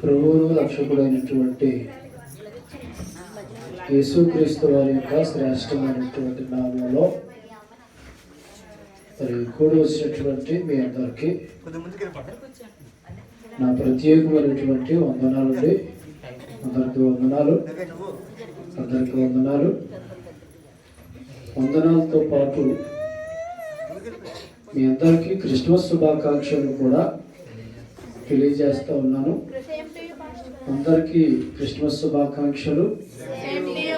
ప్రభువును రక్షకుడైనటువంటి యేసుక్రీస్తు వారి యొక్క శ్రేష్టమైనటువంటి నామంలో మరి కూడి వచ్చినటువంటి మీ అందరికీ నా ప్రత్యేకమైనటువంటి వందనాలండి. అందరికీ వందనాలు. వందనాలతో పాటు మీ అందరికీ క్రిస్మస్ శుభాకాంక్షలు కూడా తెలియజేస్తూ ఉన్నాను. అందరికీ క్రిస్మస్ శుభాకాంక్షలు.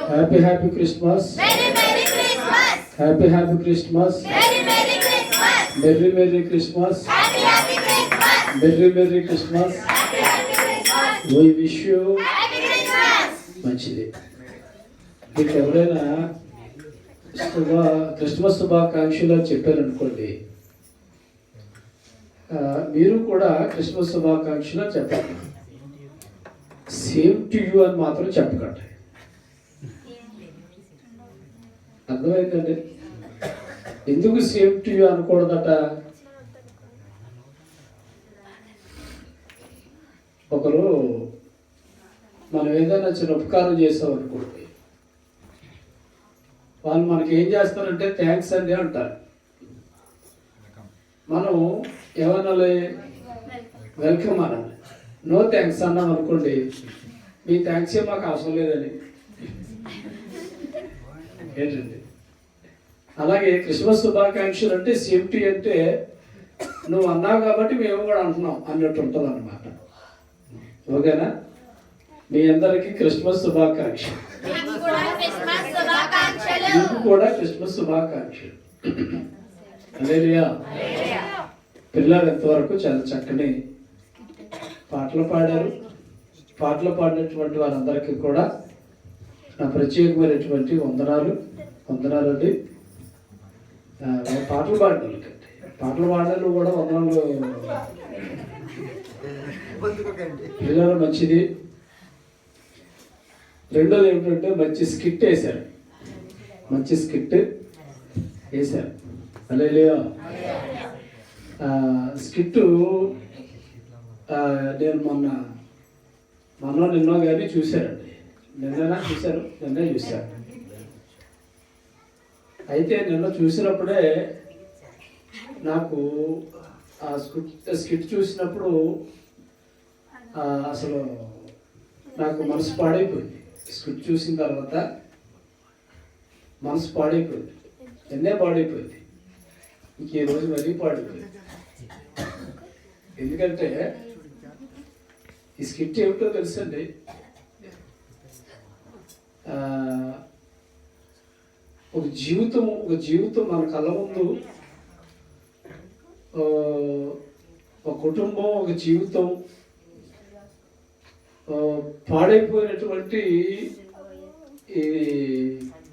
Happy Christmas, happy Christmas, merry Christmas, merry Christmas. We wish you. మంచిది. మీకు ఎవరైనా క్రిస్మస్ శుభాకాంక్షలు చెప్పారనుకోండి, మీరు కూడా క్రిస్మస్ శుభాకాంక్షలు చెప్పండి. సేమ్ టు యూ అని మాత్రం చెప్పకండి. అర్థమైందండి? ఎందుకు సేమ్ టు యూ అనకూడదట? ఒకరు మనం ఏదైనా చిన్న ఉపకారం చేస్తాం అనుకోండి, వాళ్ళు మనకి ఏం చేస్తారంటే థ్యాంక్స్ అండి అంటారు. మనం ఏమనాలి? వెల్కమ్ అనాలి. నో థ్యాంక్స్ అన్నాం అనుకోండి, మీ థ్యాంక్సే మాకు అవసరం లేదని. ఏంటండి? అలాగే క్రిస్మస్ శుభాకాంక్షలు అంటే సేఫ్టీ అంటే నువ్వు అన్నావు కాబట్టి మేము కూడా అంటున్నాం అన్నట్టు ఉంటుంది అన్నమాట. ఓకేనా? మీ అందరికీ క్రిస్మస్ శుభాకాంక్షలు. మీకు కూడా క్రిస్మస్ శుభాకాంక్షలు. హల్లెలూయా. పిల్లలు ఎంతవరకు చాలా చక్కని పాటలు పాడారు. పాటలు పాడినటువంటి వారందరికీ కూడా నా ప్రత్యేకమైనటువంటి వందనాలండి. పాటలు పాడిన వాళ్ళకండి, పాటలు పాడడం కూడా వందనాలు. పిల్లలు మంచిది. రెండోది ఏమిటంటే మంచి స్కిట్ వేశారు. హల్లెలూయా. స్కిట్ నేను నిన్నో కానీ చూశానండి. నిన్న చూశాను. అయితే నిన్న చూసినప్పుడే నాకు ఆ స్కిట్ చూసినప్పుడు అసలు నాకు మనసు పాడైపోయింది. స్కిట్ చూసిన తర్వాత మనసు పాడైపోయింది. నిన్నే పాడైపోయింది, ఇంక ఈ రోజు మరీ పాడైపోయింది. ఎందుకంటే ఈ స్కిట్ ఏమిటో తెలుసండి. ఒక జీవితం మన కళ్ళ ముందు, ఒక కుటుంబం, ఒక జీవితం పాడైపోయినటువంటి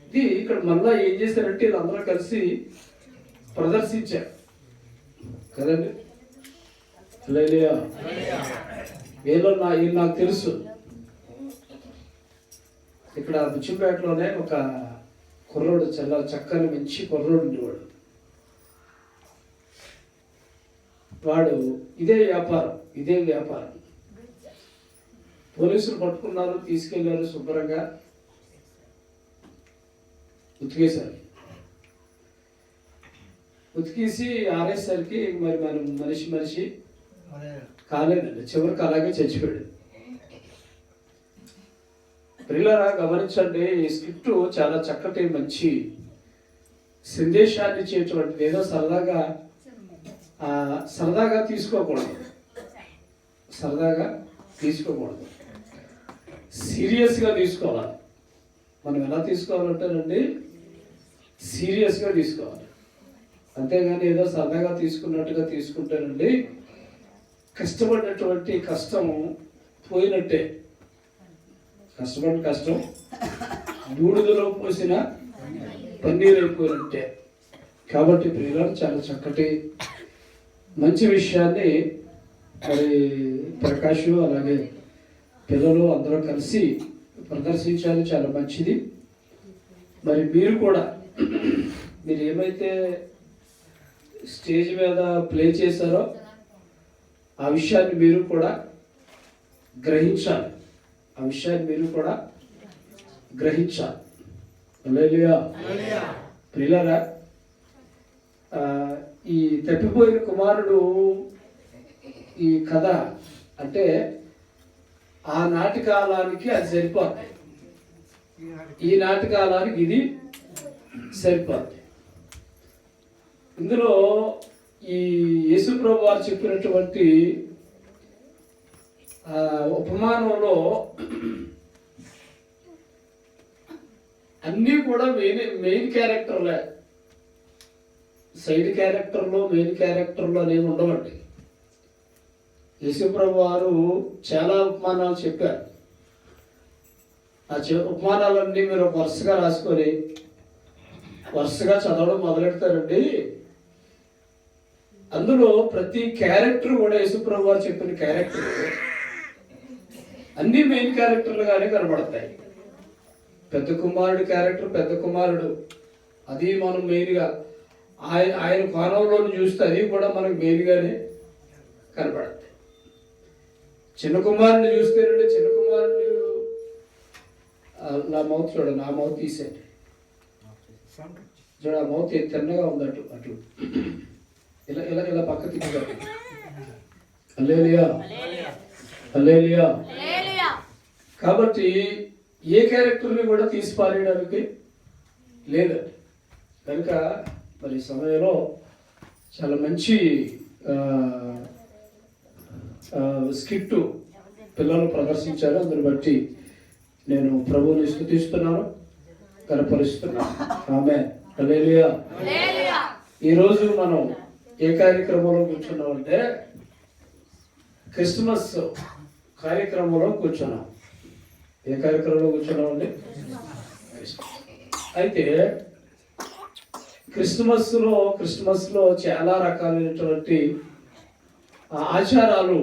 ఇది ఇక్కడ మళ్ళా ఏం చేశారంటే వీళ్ళందరూ కలిసి ప్రదర్శించారు కదండి. హల్లెలూయా. వీళ్ళు నాకు తెలుసు. ఇక్కడ బుచ్చిపేటలోనే ఒక కుర్రోడు, చాలా చక్కని మంచి కుర్రోడు ఉండేవాడు. వాడు ఇదే వ్యాపారం. పోలీసులు పట్టుకున్నారు, తీసుకెళ్లారు, శుభ్రంగా ఉతికేశారు. ఉతికేసి ఆరేసరికి మరి మనం మనిషి కాలేదండి. చివరికి అలాగే చచ్చిపోయాడు. పిల్లరా గమనించండి, ఈ స్క్రిప్ట్ చాలా చక్కటి మంచి సందేశాన్ని ఇచ్చేటువంటిది. ఏదో సరదాగా తీసుకోకూడదు, సీరియస్గా తీసుకోవాలి. మనం ఎలా తీసుకోవాలంటేనండి, సీరియస్గా తీసుకోవాలి. అంతేగాని ఏదో సరదాగా తీసుకున్నట్టుగా తీసుకుంటేనండి కష్టపడినటువంటి కష్టం పోయినట్టే. కష్టం బూడిదలో పోసిన పన్నీరు అయిపోయినట్టే. కాబట్టి ప్రియులారు చాలా చక్కటి మంచి విషయాన్ని మరి ప్రకాష్ అలాగే పిల్లలు అందరూ కలిసి ప్రదర్శించాలి. చాలా మంచిది. మరి మీరు కూడా మీరు ఏమైతే స్టేజ్ మీద ప్లే చేశారో ఆ విషయాన్ని మీరు కూడా గ్రహించాలి. ఆ విషయాన్ని మీరు కూడా గ్రహించాలి. హల్లెలూయా. ప్రియులారా, ఈ తప్పిపోయిన కుమారుడు ఈ కథ అంటే ఆనాటి కాలానికి అది సరిపోద్ది, ఈనాటి కాలానికి ఇది సరిపోద్ది. ఇందులో ఈ యేసుప్రభు వారు చెప్పినటువంటి ఉపమానంలో అన్నీ కూడా మెయిన్ క్యారెక్టర్లే. సైడ్ క్యారెక్టర్లో మెయిన్ క్యారెక్టర్లో అనేవి ఉండవండి. యేసుప్రభు వారు చాలా ఉపమానాలు చెప్పారు. ఆ ఉపమానాలన్నీ మీరు వరుసగా రాసుకొని వరుసగా చదవడం మొదలెడతారండి. అందులో ప్రతి క్యారెక్టర్ కూడా యేసుప్రభు వారు చెప్పిన క్యారెక్టర్ అన్ని మెయిన్ క్యారెక్టర్లుగానే కనబడతాయి. పెద్ద కుమారుడు క్యారెక్టర్ పెద్ద కుమారుడు, అది మనం మెయిన్గా ఆయన కోణంలో చూస్తే అది కూడా మనకు మెయిన్గానే కనబడుతుంది. చిన్న కుమారుని చూస్తేనండి, చిన్న కుమారుడు నా మౌత్ చూడండి, నా మౌత్ తీసేయండి చూడ, ఆ మౌత్ తిన్నగా ఉంది అటు అటు ఇలా ఇలా ఇలా పక్క తిప్పుతాడు. హల్లెలూయా, హల్లెలూయా. కాబట్టి ఏ క్యారెక్టర్ని కూడా తీసి పారేయడానికి లేదండి. కనుక మరి సమయంలో చాలా మంచి స్కిట్ పిల్లలు ప్రదర్శించారు. అందుని బట్టి నేను ప్రభువుని స్తుతిస్తున్నాను, కనపరుస్తున్నాను. ఆమేన్, హల్లెలూయా. ఈరోజు మనం ఏ కార్యక్రమంలో కూర్చున్నామంటే క్రిస్మస్ కార్యక్రమంలో కూర్చున్నాం. ఏ కార్యక్రమంలో కూర్చున్నామండి? అయితే క్రిస్మస్లో చాలా రకాలైనటువంటి ఆచారాలు,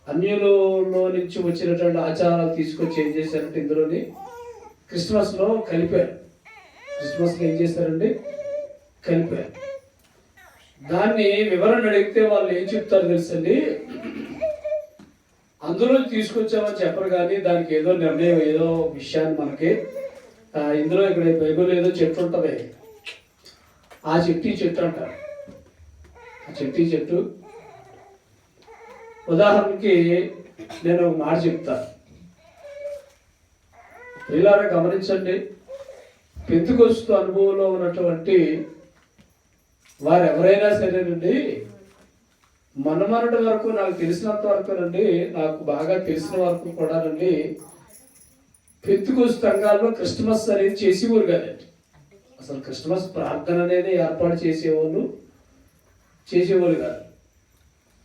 అన్యులలో నుంచి వచ్చినటువంటి ఆచారాలు తీసుకొచ్చి ఏం చేశారంటే ఇందులోని క్రిస్మస్లో కలిపారు. క్రిస్మస్లో ఏం చేశారండి? కలిపారు. దాన్ని వివరణ అడిగితే వాళ్ళు ఏం చెప్తారు తెలుసండి? అందులో తీసుకొచ్చామని చెప్పరు, కానీ దానికి ఏదో నిర్ణయం, ఏదో విషయాన్ని మనకి ఇందులో ఇక్కడ బైబిల్ ఏదో చెట్టు ఉంటుంది, ఆ చెట్టు ఈ చెట్టు అంటారు. ఆ చెట్టు ఈ చెట్టు ఉదాహరణకి నేను ఒక మాట చెప్తాను. ప్రియులారా గమనించండి, పెంతెకొస్తు అనుభవంలో ఉన్నటువంటి వారు ఎవరైనా సరేనండి, మొన్నటి వరకు నాకు తెలిసినంత వరకునండి, నాకు బాగా తెలిసిన వరకు కూడానండి, పెంతెకొస్తు సంఘాల్లో క్రిస్మస్ అనేది చేసేవారు కదండి. అసలు క్రిస్మస్ ప్రార్థన అనేది ఏర్పాటు చేసేవారు కాదు.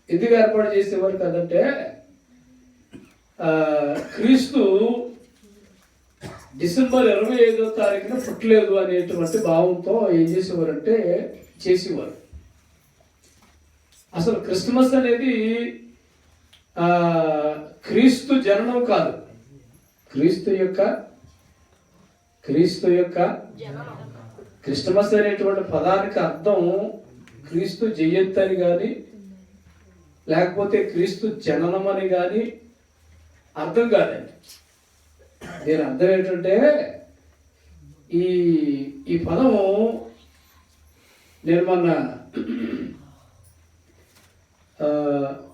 ఎందుకు ఏర్పాటు చేసేవారు కాదంటే, క్రీస్తు డిసెంబర్ 25వ తారీఖున పుట్టలేదు అనేటువంటి భావంతో ఏం చేసేవారంటే చేసేవారు. అసలు క్రిస్మస్ అనేది క్రీస్తు జననం కాదు, క్రీస్తు యొక్క క్రిస్మస్ అనేటువంటి పదానికి అర్థం క్రీస్తు జయంతి అని కానీ లేకపోతే క్రీస్తు జననం అని కానీ అర్థం కాదండి. దీని అర్థం ఏంటంటే ఈ పదము నేను మొన్న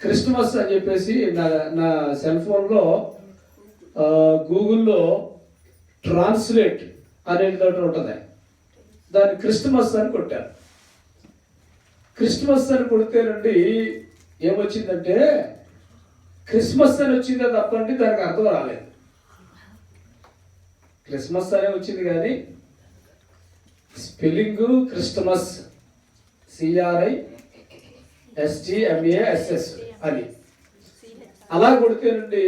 క్రిస్మస్ అని చెప్పేసి నా సెల్ ఫోన్లో గూగుల్లో ట్రాన్స్లేట్ అనేది ఉంటుంది, దాన్ని క్రిస్మస్ అని కొట్టాను. క్రిస్మస్ అని కొడితేనండి ఏమొచ్చిందంటే క్రిస్మస్ అని వచ్చిందే తప్పండి, దానికి అర్థం రాలేదు. క్రిస్మస్ అనే వచ్చింది కానీ స్పెల్లింగ్ క్రిస్టమస్, CRISTMASS అని అలా కొడితేనండి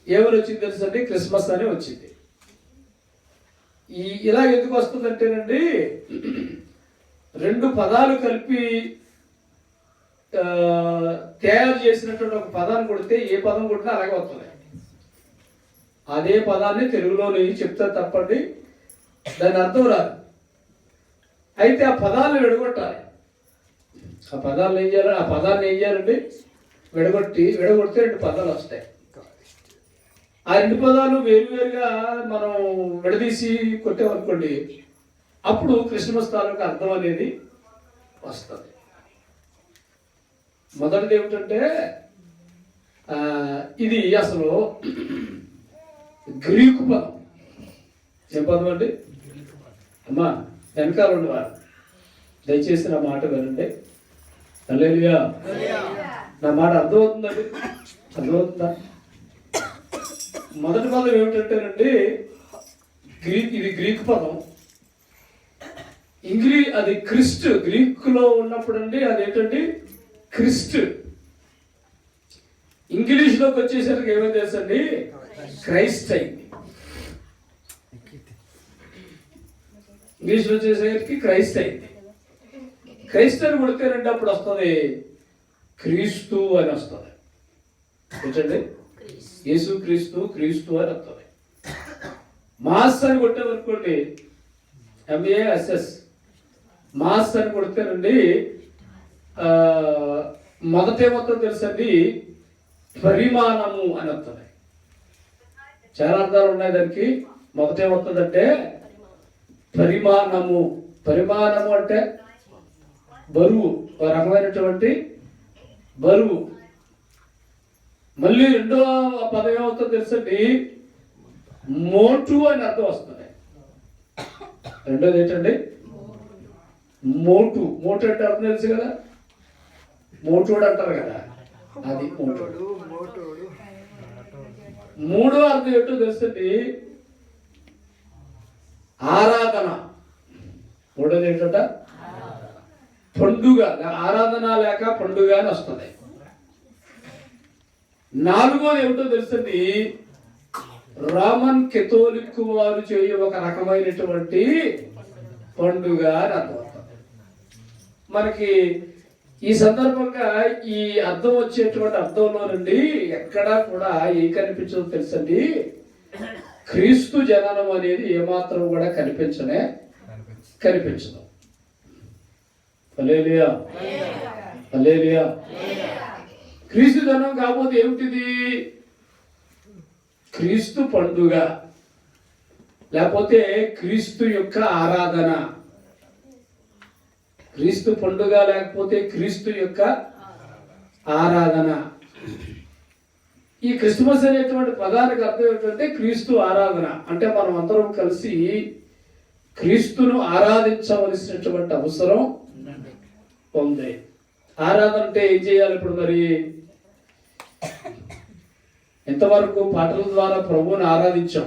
ఏమని వచ్చింది తెలుసండి? క్రిస్మస్ అని వచ్చింది. ఇలా ఎందుకు వస్తుందంటేనండి, రెండు పదాలు కలిపి తయారు చేసినటువంటి ఒక పదాన్ని కొడితే ఏ పదం కొట్టినా అలాగే వస్తుంది. అదే పదాన్ని తెలుగులోని చెప్తే తప్పండి దాని అర్థం రాదు. అయితే ఆ పదాలను విడగొట్టాలి. ఆ పదాన్ని ఏం చేయాలండి? విడగొడితే రెండు పదాలు వస్తాయి. ఆ రెండు పదాలు వేరువేరుగా మనం విడదీసి కొట్టామనుకోండి, అప్పుడు క్రిస్మస్ తాలూకు అర్థం అనేది వస్తుంది. మొదటిది ఏమిటంటే ఇది అసలు గ్రీకు పదం. ఏం పదం అండి? అమ్మా వెనకాల ఉండేవారు దయచేసి నా మాట వినండి. హల్లెలూయా. నా మాట అర్థమవుతుందండి? అర్థమవుతుందా? మొదటి పదం ఏమిటంటేనండి ఇది గ్రీకు పదం. అది క్రిస్ట్. గ్రీకులో ఉన్నప్పుడు అండి అదేంటండి క్రిస్ట్. ఇంగ్లీష్లోకి వచ్చేసరికి ఏమైంది తెలుసండి? క్రైస్ట్ అయింది. ఇంగ్లీష్లో వచ్చేసరికి క్రైస్ట్ అయింది. క్రైస్ట్ అని కొడితేనండి అప్పుడు వస్తుంది క్రీస్తు అని వస్తుంది. ఏంటండి? యేసు క్రీస్తు, క్రీస్తు అని వస్తుంది. మాస్ అని కొట్టామనుకోండి, MASS మాస్ అని కొడితేనండి మొదటేమొత్తం తెలుసండి పరిమాణము అని వస్తుంది. చాలా అర్థాలు ఉన్నాయి దానికి. మొదటేమొస్తుందంటే పరిమాణము. పరిమాణము అంటే బరువు, ఒక రకమైనటువంటి బరువు. మళ్ళీ రెండో పదం ఏమవుతుందో తెలుసండి మోటు అని అర్థం వస్తుంది. రెండోది ఏంటండి? మోటు. మోటు అంటే అర్థం తెలుసు కదా, మోటోడు అంటారు కదా, అది మోటోడు. మూడో అర్థం ఏంటో తెలుసండి ఆరాధన. మూడోది ఏంటంట పండుగ. ఆరాధన లేక పండుగ అని వస్తుంది. నాలుగోది ఏమిటో తెలుసండి రామన్ కెథోలిక్ వారు చేయ ఒక రకమైనటువంటి పండుగ అని అర్థం. మనకి ఈ సందర్భంగా ఈ అర్థం వచ్చేటువంటి అర్థంలో నుండి ఎక్కడా కూడా ఏం కనిపించదో తెలుసండి క్రీస్తు జననం అనేది ఏమాత్రం కూడా కనిపించదు. హల్లెలూయా. హల్లెలూయా. క్రీస్తు జననం కాకపోతే ఏమిటిది? క్రీస్తు పండుగ, లేకపోతే క్రీస్తు యొక్క ఆరాధన. క్రీస్తు పండుగ లేకపోతే క్రీస్తు యొక్క ఆరాధన. ఈ క్రిస్మస్ అనేటువంటి పదానికి అర్థం ఏంటంటే క్రీస్తు ఆరాధన. అంటే మనం అందరం కలిసి క్రీస్తును ఆరాధించవలసినటువంటి అవసరం ఉంది. ఆరాధన అంటే ఏం చేయాలి? ఇప్పుడు మరి ఎంతవరకు పాటల ద్వారా ప్రభువుని ఆరాధించాం.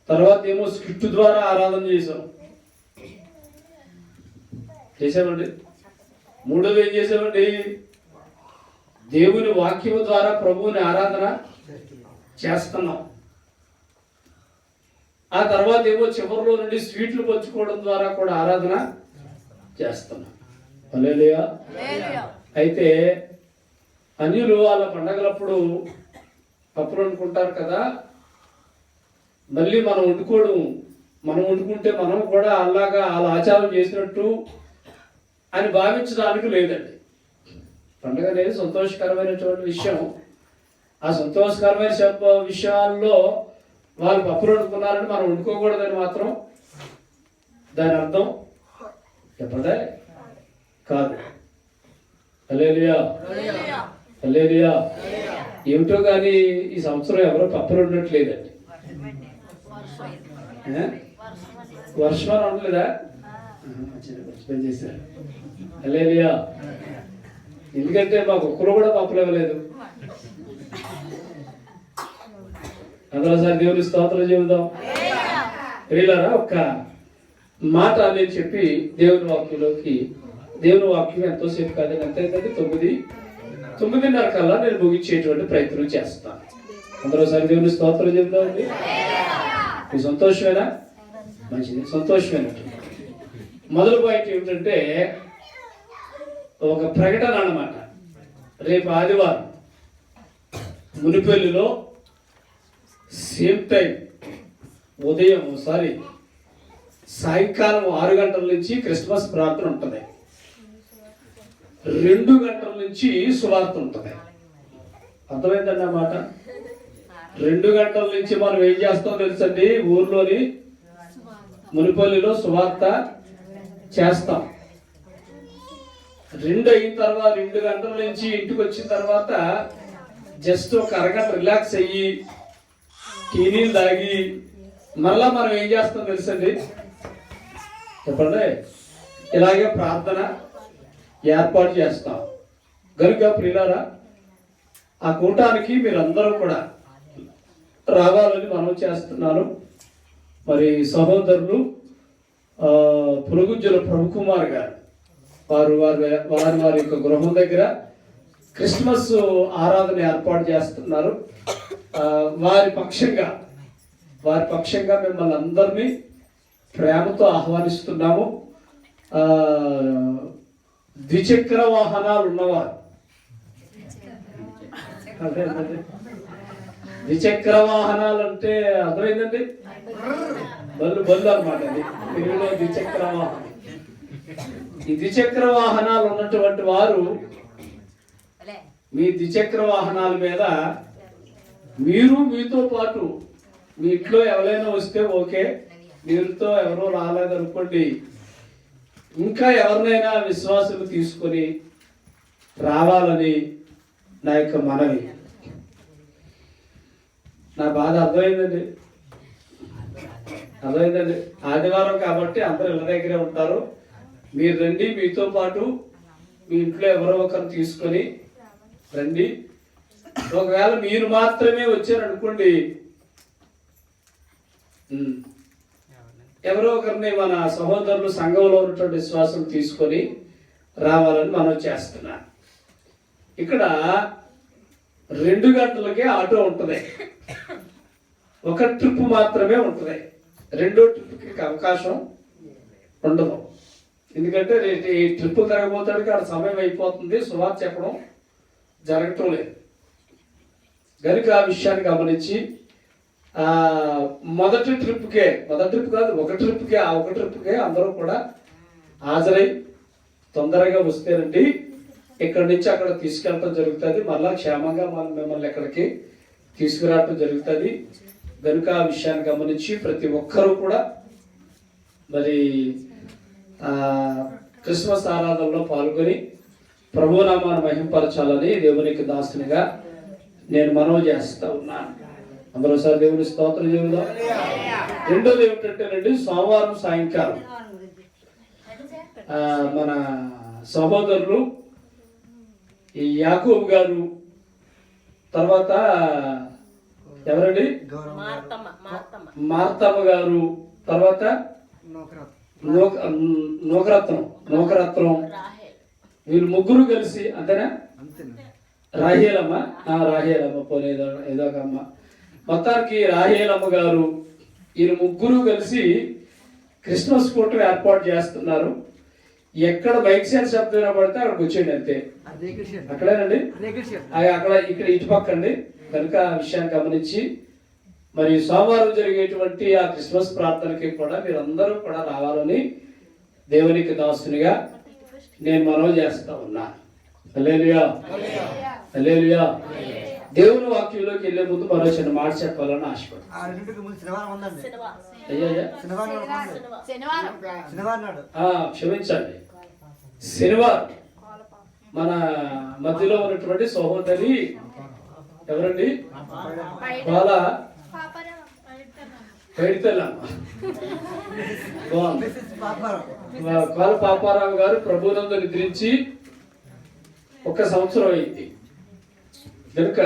తర్వాత ఏమో స్క్రిప్ట్ ద్వారా ఆరాధన చేసామండి. మూడోది ఏం చేసామండి? దేవుని వాక్యం ద్వారా ప్రభువుని ఆరాధన చేస్తున్నాం. ఆ తర్వాత ఏమో చివరిలో నుండి స్వీట్లు పంచుకోవడం ద్వారా కూడా ఆరాధన చేస్తున్నాం. హల్లెలూయా. అయితే అన్యులు వాళ్ళ పండగలప్పుడు అప్పుడు అనుకుంటారు కదా, మళ్ళీ మనం వండుకుంటే మనం కూడా అలాగా వాళ్ళ ఆచారం చేసినట్టు అని భావించడానికి లేదండి. పండుగ అనేది సంతోషకరమైనటువంటి విషయం. ఆ సంతోషకరమైన విషయాల్లో వాళ్ళు పప్పులు వండుకున్నారని మనం వండుకోకూడదని మాత్రం దాని అర్థం చెప్పదే కాదు. హల్లెలూయా. హల్లెలూయా. ఏమిటో కానీ ఈ సంవత్సరం ఎవరో పప్పులు ఉండట్లేదండి. వర్షం ఉండలేదా? పని చేశారు. హల్లెలూయా. ఎందుకంటే మాకు ఒక్కరు కూడా పప్పులు ఇవ్వలేదు. అందరోసారి దేవుని స్తోత్రం చెబుదాం. ప్రియులారా, ఒక్క మాట నేను చెప్పి దేవుని వాక్యం ఎంతోసేపు కాదని ఎంతైతే 9:30 కల్లా నేను ముగించేటువంటి ప్రయత్నం చేస్తాను. అందరోసారి దేవుని స్తోత్రం చెబుదామండి. మీ సంతోషమేనా? మంచిది, సంతోషమేనట్టు. మొదటి పాయింట్ ఏమిటంటే ఒక ప్రకటన అన్నమాట. రేపు ఆదివారం మునిపల్లిలో సేమ్ టైం సాయంకాలం 6 గంటల నుంచి క్రిస్మస్ ప్రార్థన ఉంటుంది. 2 గంటల నుంచి సువార్త ఉంటుంది. అర్థమైందండి అన్నమాట. 2 గంటల నుంచి మనం ఏం చేస్తాం తెలుసండి, ఊర్లోని మునిపల్లిలో సువార్త చేస్తాం. 2 అయిన తర్వాత 2 గంటల నుంచి ఇంటికి వచ్చిన తర్వాత జస్ట్ ఒక అరగంట రిలాక్స్ అయ్యి టీనీలు తాగి మళ్ళా మనం ఏం చేస్తాం తెలుసండి, చెప్పండి, ఇలాగే ప్రార్థన ఏర్పాటు చేస్తాం. కనుక ప్రియులారా, ఆ కూటానికి మీరందరూ కూడా రావాలని మనం చేస్తున్నాను. మరి సహోదరులు పురుగుజ్జుల ప్రభుకుమార్ గారు వారి యొక్క గృహం దగ్గర క్రిస్మస్ ఆరాధన ఏర్పాటు చేస్తున్నారు. వారి పక్షంగా మిమ్మల్ని అందరినీ ప్రేమతో ఆహ్వానిస్తున్నాము. ద్విచక్ర వాహనాలు ఉన్నవారు, అదే ద్విచక్ర వాహనాలు అంటే అర్థమైందండి, బళ్ళు అన్నమాట. తెలుగులో ద్విచక్ర వాహనం. ఈ ద్విచక్ర వాహనాలు ఉన్నటువంటి వారు మీ ద్విచక్ర వాహనాల మీద మీతో పాటు మీ ఇంట్లో ఎవరైనా వస్తే ఓకే, మీరుతో ఎవరో రాలేదనుకోండి, ఇంకా ఎవరినైనా విశ్వాసులు తీసుకొని రావాలని నా యొక్క మనవి. నా బాధ అర్థమైందండి. ఆదివారం కాబట్టి అందరూ ఇళ్ళ దగ్గరే ఉంటారు. మీరు రండి, మీతో పాటు మీ ఇంట్లో ఎవరో ఒకరు తీసుకొని రండి. ఒకవేళ మీరు మాత్రమే వచ్చారనుకోండి, ఎవరో ఒకరిని మన సహోదరులు సంఘంలో ఉన్నటువంటి విశ్వాసం తీసుకొని రావాలని మనం చేస్తున్నాం. ఇక్కడ 2 గంటలకే ఆటో ఉంటుంది. ఒక ట్రిప్ మాత్రమే ఉంటుంది, 2వ ట్రిప్కి అవకాశం ఉండదు. ఎందుకంటే ఈ ట్రిప్ తిరగబోతాడికి ఆడ సమయం అయిపోతుంది, సువార్త చెప్పడం జరగటం లేదు. కనుక ఆ విషయాన్ని గమనించి మొదటి ట్రిప్ కాదు, ఒక ట్రిప్కే అందరూ కూడా హాజరై తొందరగా వస్తేనండి ఇక్కడి నుంచి అక్కడ తీసుకెళ్ళటం జరుగుతుంది. మళ్ళా క్షేమంగా మిమ్మల్ని ఎక్కడికి తీసుకురావటం జరుగుతుంది. కనుక ఆ విషయాన్ని గమనించి ప్రతి ఒక్కరూ కూడా మరి క్రిస్మస్ ఆరాధనలో పాల్గొని ప్రభునామాన్ని మహింపరచాలని దేవునికి దాసునిగా నేను మనవి చేస్తా ఉన్నాను. అందరూ సార్ దేవుని స్తోత్రం చెబుదాం. రెండోది ఏమిటంటేనండి, సోమవారం సాయంకాలం మన సహోదరులు ఈ యాకోబు గారు, తర్వాత ఎవరండి మార్తమ్మ గారు, తర్వాత నూకరత్నం, వీళ్ళు ముగ్గురు కలిసి, అంతేనా, రాహేలమ్మ పోలేదో ఏదో ఒక అమ్మ, మొత్తానికి రాహేలమ్మ గారు, వీళ్ళు ముగ్గురు కలిసి క్రిస్మస్ కూటమి ఏర్పాటు చేస్తున్నారు. ఎక్కడ బైక్ సైడ్ శబ్దం వినపడితే అక్కడికి వచ్చేయండి, అంతే. అక్కడేనండి, అక్కడ ఇక్కడ ఇటు పక్క అండి. కనుక ఆ విషయాన్ని గమనించి మరి సోమవారం జరిగేటువంటి ఆ క్రిస్మస్ ప్రార్థనకి కూడా మీరందరూ కూడా రావాలని దేవునికి దాసునిగా నేను మనవి చేస్తా ఉన్నాను. హల్లెలూయా, హల్లెలూయా. దేవుని వాక్యంలోకి వెళ్ళే ముందు మరో చిన్న మాట చెప్పాలని ఆశపడుతున్నాను. క్షమించండి, శనివారం మన మధ్యలో ఉన్నటువంటి సహోదరి ఎవరండి, కోల పాపారావు గారు ప్రభునందు నిద్రించి 1 సంవత్సరం అయింది. కనుక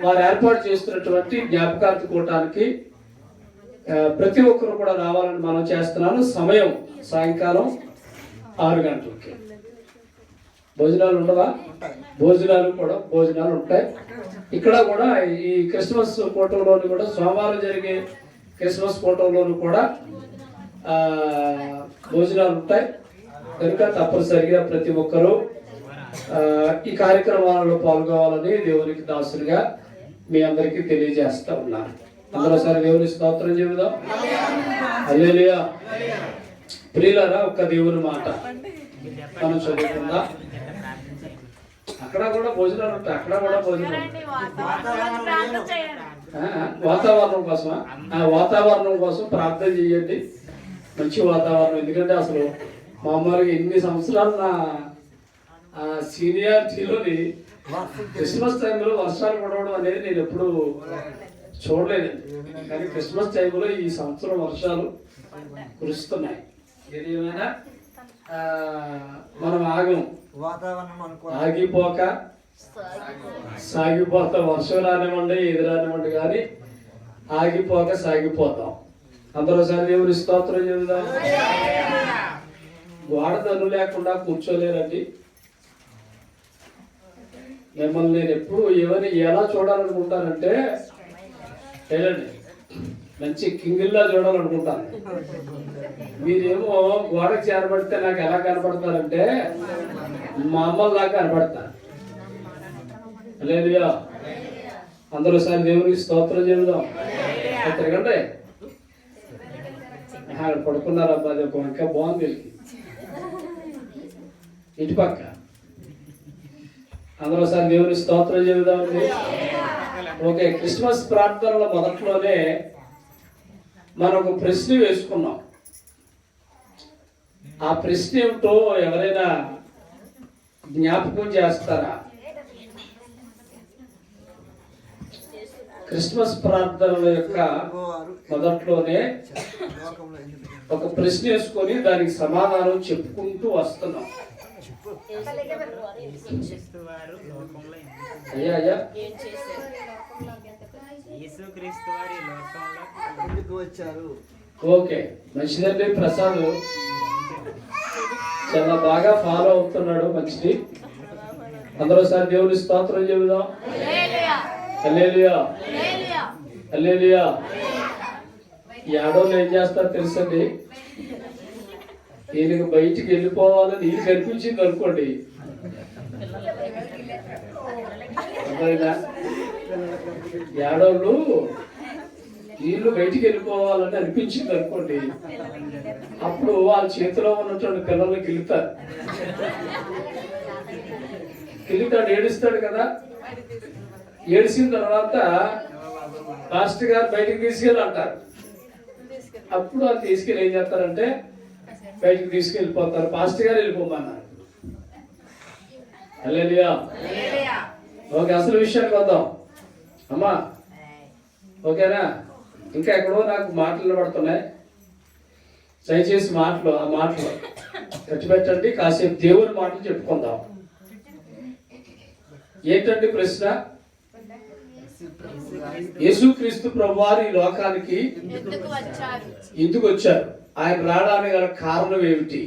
వారు ఏర్పాటు చేస్తున్నటువంటి జ్ఞాపకార్థ కూటానికి ప్రతి ఒక్కరు కూడా రావాలని మనం చేస్తున్నాను. సమయం సాయంకాలం 6 గంటలకి. భోజనాలు ఉండవా? భోజనాలు ఉంటాయి. ఇక్కడ కూడా ఈ క్రిస్మస్ కూటంలోని కూడా సోమవారం జరిగే క్రిస్మస్ కూటంలోని కూడా భోజనాలు ఉంటాయి. కనుక తప్పనిసరిగా ప్రతి ఒక్కరూ ఈ కార్యక్రమాలలో పాల్గొవాలని దేవునికి దాసులుగా మీ అందరికీ తెలియజేస్తా ఉన్నాను. అందరూ సరే దేవుని స్తోత్రం చెబుదాం. హల్లెలూయా. ప్రియులారా, ఒక్క దేవుని మాట మనం చదువుకుందాం. అక్కడ అక్కడ కూడా భోజనాలు ఉంటాయి, అక్కడ కూడా భోజనాలు ఉంటాయి. వాతావరణం కోసమా? వాతావరణం కోసం ప్రార్థన చేయండి, మంచి వాతావరణం. ఎందుకంటే అసలు మామూలుగా ఎన్ని సంవత్సరాలు నా సీనియారిటీలోని క్రిస్మస్ టైంలో వర్షాలు పడవడం అనేది నేను ఎప్పుడు చూడలేదండి. కానీ క్రిస్మస్ టైంలో ఈ సంవత్సరం వర్షాలు కురుస్తున్నాయి. ఏదేమైనా మనం ఆగిపోక సాగిపోతాం. వర్షం రానివ్వండి, ఏది రానివ్వండి, కానీ ఆగిపోక సాగిపోతాం. అందరూ సరే దేవుని స్తోత్రం చెబుదాం. గోడ దన్ను లేకుండా కూర్చోలేరండి. మిమ్మల్ని నేను ఎప్పుడు ఏమని ఎలా చూడాలనుకుంటానంటే ఏదండి మంచి కింగిల్లా చూడాలనుకుంటాను. మీరేమో గోడకు చేరబడితే నాకు ఎలా కనపడతారంటే మా అమ్మలాగా కనపడతాను. లేదు అందరూ సరే దేవునికి స్తోత్రం చెబుదాం. తిరగండి. పడుకున్నారబ్బా, అది ఒక ఇంకా బాగుంది ఇటు పక్క. అందరూ సార్ దేవుని స్తోత్రం చెబుదామండి. ఓకే, క్రిస్మస్ ప్రార్థనల మొదట్లోనే మనం ఒక ప్రశ్న వేసుకున్నాం. ఆ ప్రశ్న ఏమిటో ఎవరైనా జ్ఞాపకం చేస్తారా? క్రిస్మస్ ప్రార్థనల యొక్క మొదట్లోనే ఒక ప్రశ్న వేసుకొని దానికి సమాధానం చెప్పుకుంటూ వస్తున్నాం. అయ్యా ఓకే, మంచిదండి. ప్రసాద్ చాలా బాగా ఫాలో అవుతున్నాడు, మంచిది. అందరూ సార్ దేవుని స్తోత్రం చెబుదాం. హల్లెలూయా, హల్లెలూయా. ఈ ఆడోళ్ళు ఏం చేస్తారు తెలుసండి, ఈయనకు బయటికి వెళ్ళిపోవాలని నీళ్ళు కనిపించింది అనుకోండి, ఏడోళ్ళు నీళ్లు బయటికి వెళ్ళిపోవాలని అనిపించింది అనుకోండి, అప్పుడు వాళ్ళ చేతిలో ఉన్నటువంటి పిల్లల్ని గిలుతారు. గిలుతాడు, ఏడుస్తాడు కదా. ఏడిసిన తర్వాత పాస్టర్ గారు బయటికి తీసుకెళ్ళి అంటారు. అప్పుడు వాళ్ళు తీసుకెళ్ళి ఏం చేస్తారంటే బయటికి తీసుకెళ్ళిపోతారు. పాస్టర్ గారు వెళ్ళిపోమన్నారు. హల్లెలూయా. ఓకే, అసలు విషయానికి వద్దాం అమ్మా. ఓకేనా? ఇంకా ఎక్కడో నాకు మాటలు పడుతున్నాయి, దయచేసి మాటలు ఆ మాటలు కట్టిపెట్టండి. కాసేపు దేవుని మాటలు చెప్పుకుందాం. ఏంటంటే ప్రశ్న, యేసుక్రీస్తు ప్రభువారు ఈ లోకానికి ఎందుకు వచ్చారు? ఆయన రావడానికి గల కారణం ఏమిటి?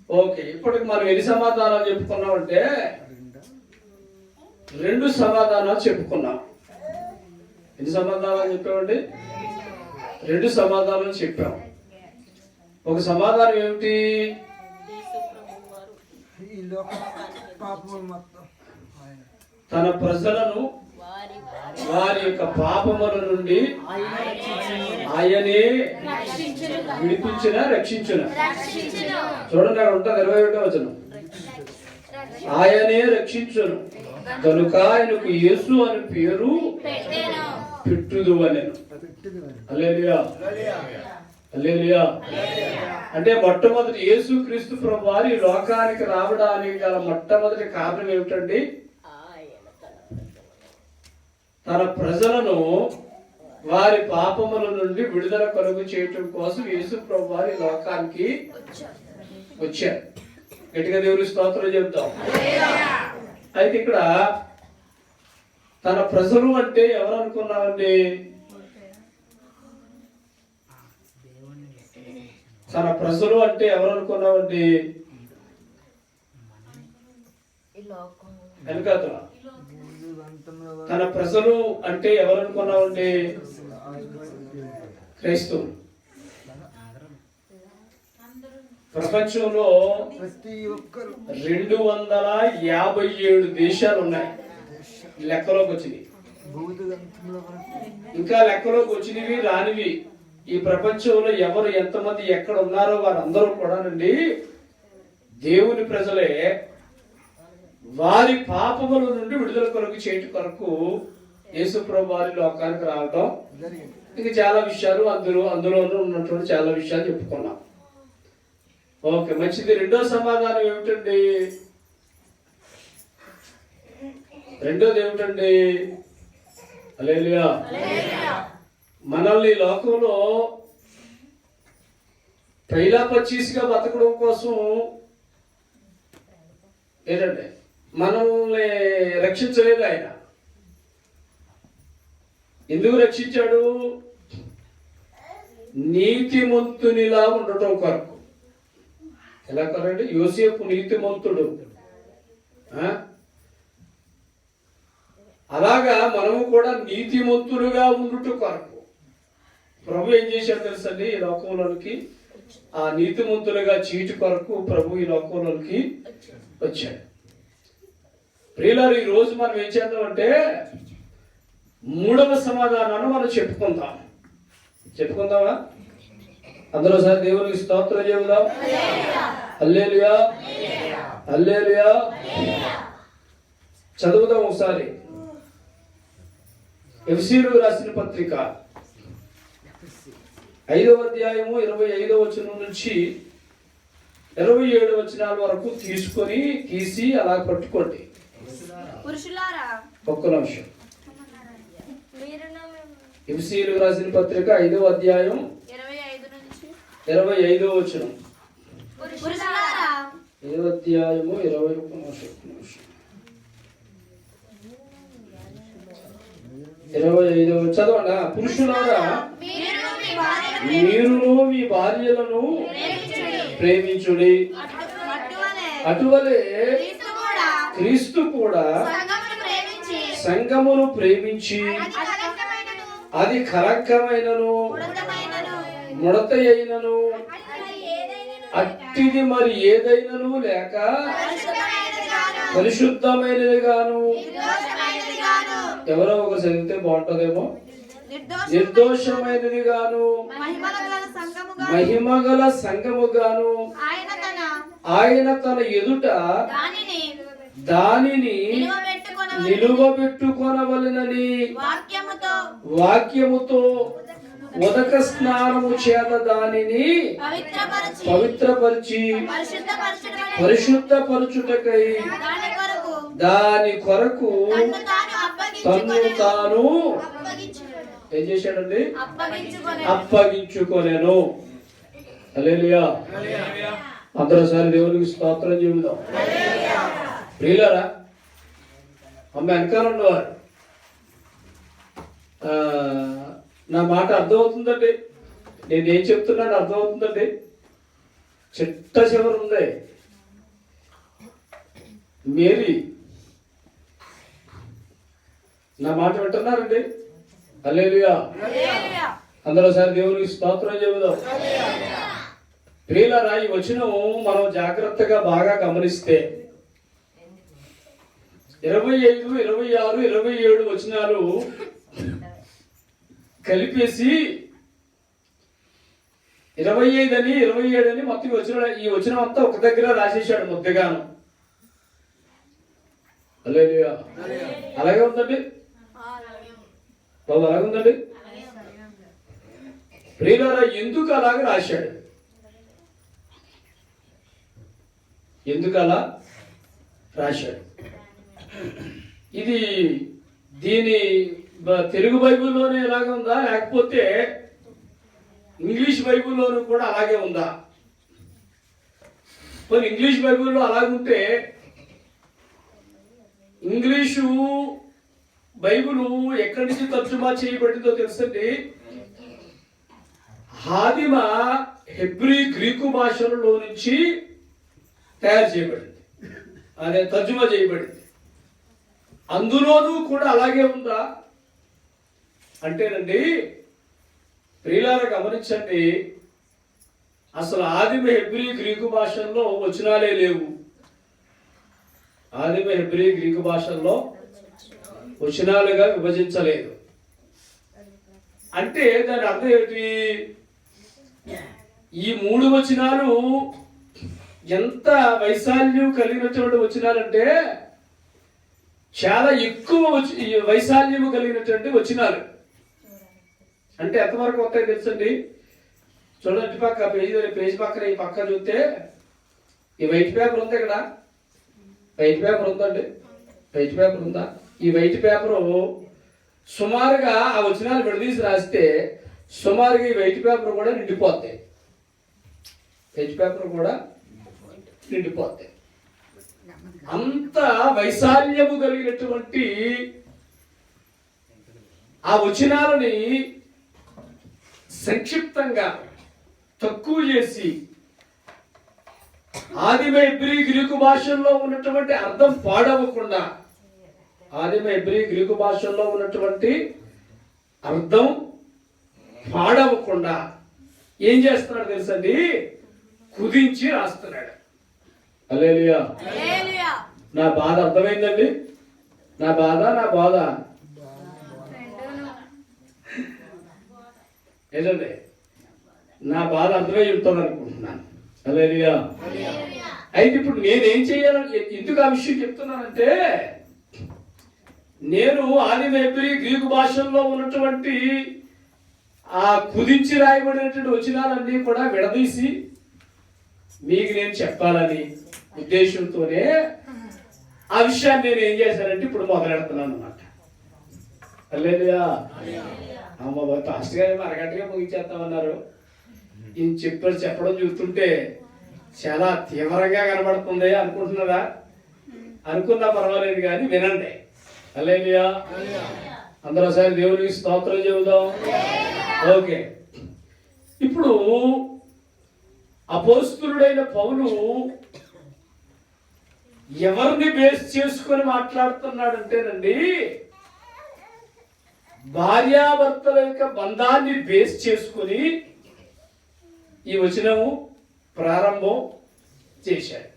ఓకే, ఇప్పటికి మనం ఎన్ని సమాధానాలు చెప్పుకున్నామంటే 2 సమాధానాలు చెప్పుకున్నాం. ఎన్ని సమాధానాలు చెప్పామండి? 2 సమాధానాలు చెప్పాం. ఒక సమాధానం ఏమిటి? తన ప్రజలను వారి యొక్క పాపముల నుండి ఆయనే విడిపించిన రక్షించిన. చూడండి, అక్కడ ఉంటుంది 21వ వచనం. ఆయనే రక్షించును కనుక ఆయనకు యేసు అని పేరు పెట్టుదు అనెను. హల్లెలూయా, హల్లెలూయా. అంటే మొట్టమొదటి యేసుక్రీస్తు ప్రభువారు ఈ లోకానికి రావడానికి గల మొట్టమొదటి కారణం ఏమిటండి? తన ప్రజలను వారి పాపముల నుండి విడుదల కలుగు చేయటం కోసం యేసు ప్రభువారు ఈ లోకానికి వచ్చారు. గట్టిగా దేవుని స్తోత్రం చెప్తాం. అయితే ఇక్కడ తన ప్రజలు అంటే ఎవరు అనుకున్నామండి? తన ప్రజలు అంటే ఎవరు అనుకున్నామండి? వెనకాతల తన ప్రజలు అంటే ఎవరు అనుకున్నామండి? క్రైస్తవులు. ప్రపంచంలో 257 దేశాలు ఉన్నాయి. లెక్కలోకి వచ్చినాయి, ఇంకా లెక్కలోకి వచ్చినవి రానివి. ఈ ప్రపంచంలో ఎవరు ఎంతమంది ఎక్కడ ఉన్నారో వారందరూ కూడానండి దేవుని ప్రజలే. వారి పాపముల నుండి విడుదల కొరకు చేయటి కొరకు యేసుప్రభు వారి లోకానికి రావటం. ఇంకా చాలా విషయాలు అందులోనూ ఉన్నటువంటి చాలా విషయాలు చెప్పుకున్నాం. ఓకే, మంచిది. రెండో సమాధానం ఏమిటండి? రెండోది ఏమిటండి? హల్లెలూయా. మనల్ని లోకంలో పైలాపచ్చీస్గా బతకడం కోసం ఏంటంటే మనల్ని రక్షించలేదు ఆయన. ఎందుకు రక్షించాడు? నీతిమంతునిలా ఉండటం కొరకు. ఎలా కరండి? యోసేపు నీతిమంతుడు. అలాగా మనము కూడా నీతిమంతులుగా ఉండుట కొరకు ప్రభు ఏం చేశాడు తెలుసండి? ఈ లోకంలోనికి ఆ నీతిమంతులుగా చీటి కొరకు ప్రభు ఈ లోకంలోనికి వచ్చాడు. ప్రియులారు, ఈ రోజు మనం ఏం చేద్దామంటే మూడవ సమాధానాన్ని మనం చెప్పుకుందామా? అందరూ సార్ దేవునికి స్తోత్రం చెబుదాం. హల్లెలూయా, హల్లెలూయా. చదువుదాం ఒకసారి. ఎఫెసీయులకు రాసిన పత్రిక 5వ అధ్యాయము 25వ వచనం నుంచి 27 వచనాల వరకు తీసి అలా పట్టుకోండి. ఒక్క నిమిషం. ఎఫెసీయులకు రాసిన పత్రిక 5వ అధ్యాయం 25వ వచనం. 5వ అధ్యాయము 21వ వచనం. 25వ చదవండి. పురుషులారా, మీరును మీ భార్యలను ప్రేమించుడి, అటువలే క్రీస్తు కూడా సంఘమును ప్రేమించి అది కలంకమైనను ముడత అయినను అట్టిది మరి ఏదైనను లేక పరిశుద్ధమైనది గాను. ఎవరో ఒక చదివితే బాగుంటదేమో. నిర్దోషమైనది గాను మహిమగల సంఘము గాను ఆయన తన ఎదుట దానిని నిలువబెట్టుకొనవలెనని వాక్యముతో ఉదక స్నానము చేత దానిని పవిత్రపరిచి పరిశుద్ధపరచుటకై దాని కొరకు తన్ను తాను ఏం చేశాడండి? అప్పగించుకొనెను. హల్లెలూయా. అందరూ సారి దేవునికి స్తోత్రం చెబుదాం. ప్రియులారా, అమ్మ వెనకాల ఉన్నవారు నా మాట అర్థమవుతుందండి? నేనేం చెప్తున్నాను అర్థమవుతుందండి? చిట్ట చివరి ఉంది మేరీ. నా మాట వింటున్నారండి? హల్లెలూయా. అందరూ సారి దేవునికి స్తోత్రం చెబుదాం. ప్రియులారా, ఈ వచనం మనం జాగ్రత్తగా బాగా గమనిస్తే 25, 26, 27 వచనాలు కలిపేసి 25 అని 27 అని మొత్తం ఈ వచనం అంతా ఒక దగ్గర రాసేసాడు ముద్దగాను. హల్లెలూయా. అలాగే ఉందండి బాబు, అలాగే ఉందండి. ప్రియులారా, ఎందుకు అలాగే రాశాడు? ఎందుకు అలా రాశాడు? ఇది దీని తెలుగు బైబిల్లోనే ఎలాగే ఉందా, లేకపోతే ఇంగ్లీష్ బైబిల్లోనూ కూడా అలాగే ఉందా? కొన్ని ఇంగ్లీష్ బైబిల్లో అలాగుంటే ఇంగ్లీషు బైబిల్ ఎక్కడి నుంచి తర్జుమా చేయబడిందో తెలుసండి? ఆదిమ హెబ్రీ గ్రీకు భాషలలో నుంచి తయారు చేయబడింది, అదే తర్జుమా చేయబడింది. అందులోనూ కూడా అలాగే ఉందా అంటేనండి, ప్రియులారా గమనించండి, అసలు ఆదిమ హెబ్రీ గ్రీకు భాషల్లో వచనాలే లేవు. ఆదిమ హెబ్రీ గ్రీకు భాషల్లో వచనాలుగా విభజించలేదు. అంటే దాని అర్థం ఏంటి? ఈ 3 వచనాలు ఎంత వైశాల్యం కలిగినటువంటి వచనాలంటే చాలా ఎక్కువ వైశాల్యము కలిగినటువంటి వచనాలు. అంటే ఎంతవరకు వస్తాయి తెలుసండి? చూడండి, ఇటు పక్క పేజీ పక్కన ఈ పక్క చూస్తే ఈ వైట్ పేపర్ ఉంది. ఇక్కడ వైట్ పేపర్ ఉందండి, వైట్ పేపర్ ఉందా? ఈ వైట్ పేపరు సుమారుగా ఆ వచనాలు విడదీసి రాస్తే సుమారుగా ఈ వైట్ పేపర్ కూడా నిండిపోతాయి. వైట్ పేపర్ కూడా నిండిపోతాయి. అంత వైశాల్యము కలిగినటువంటి ఆ వచనాలని సంక్షిప్తంగా తక్కువ చేసి ఆదిమ హెబ్రీ గ్రీకు భాషల్లో ఉన్నటువంటి అర్థం పాడవకుండా, ఆదిమ హెబ్రీ గ్రీకు భాషల్లో ఉన్నటువంటి అర్థం పాడవకుండా ఏం చేస్తున్నాడు తెలుసండి? కుదించి రాస్తున్నాడు. హల్లెలూయా. నా బాధ అర్థమైందండి? నా బాధ ఏంటండి? నా బాధ అర్థమై ఉంటుంది అనుకుంటున్నాను. హల్లెలూయా. అయితే ఇప్పుడు నేనేం చేయాలని, ఎందుకు ఆ విషయం చెప్తున్నానంటే, నేను ఆదిమ హెబ్రీ గ్రీకు భాషల్లో ఉన్నటువంటి ఆ కుదించి రాయబడినటువంటి వచనాలన్నీ కూడా విడదీసి మీకు నేను చెప్పాలని ఉద్దేశంతోనే ఆ విషయాన్ని నేను ఏం చేశానంటే ఇప్పుడు మొదలెడుతున్నాను అన్నమాట. హల్లెలూయా. అమ్మ ఫాస్ట్ గా అరగంటగా ముగించేస్తామన్నారు. ఈయన చెప్పడం చూస్తుంటే చాలా తీవ్రంగా కనబడుతుంది అనుకుంటున్నారా? అనుకున్నా పర్వాలేదు కానీ వినండి. హల్లెలూయా. అందరూ ఒకసారి దేవునికి స్తోత్రం చెబుదాం. ఓకే, ఇప్పుడు అపోస్తలుడైన పౌలు ఎవరిని బేస్ చేసుకొని మాట్లాడుతున్నాడంటేనండి, భార్యాభర్తల యొక్క బంధాన్ని బేస్ చేసుకొని ఈ వచనము ప్రారంభం చేశాడు.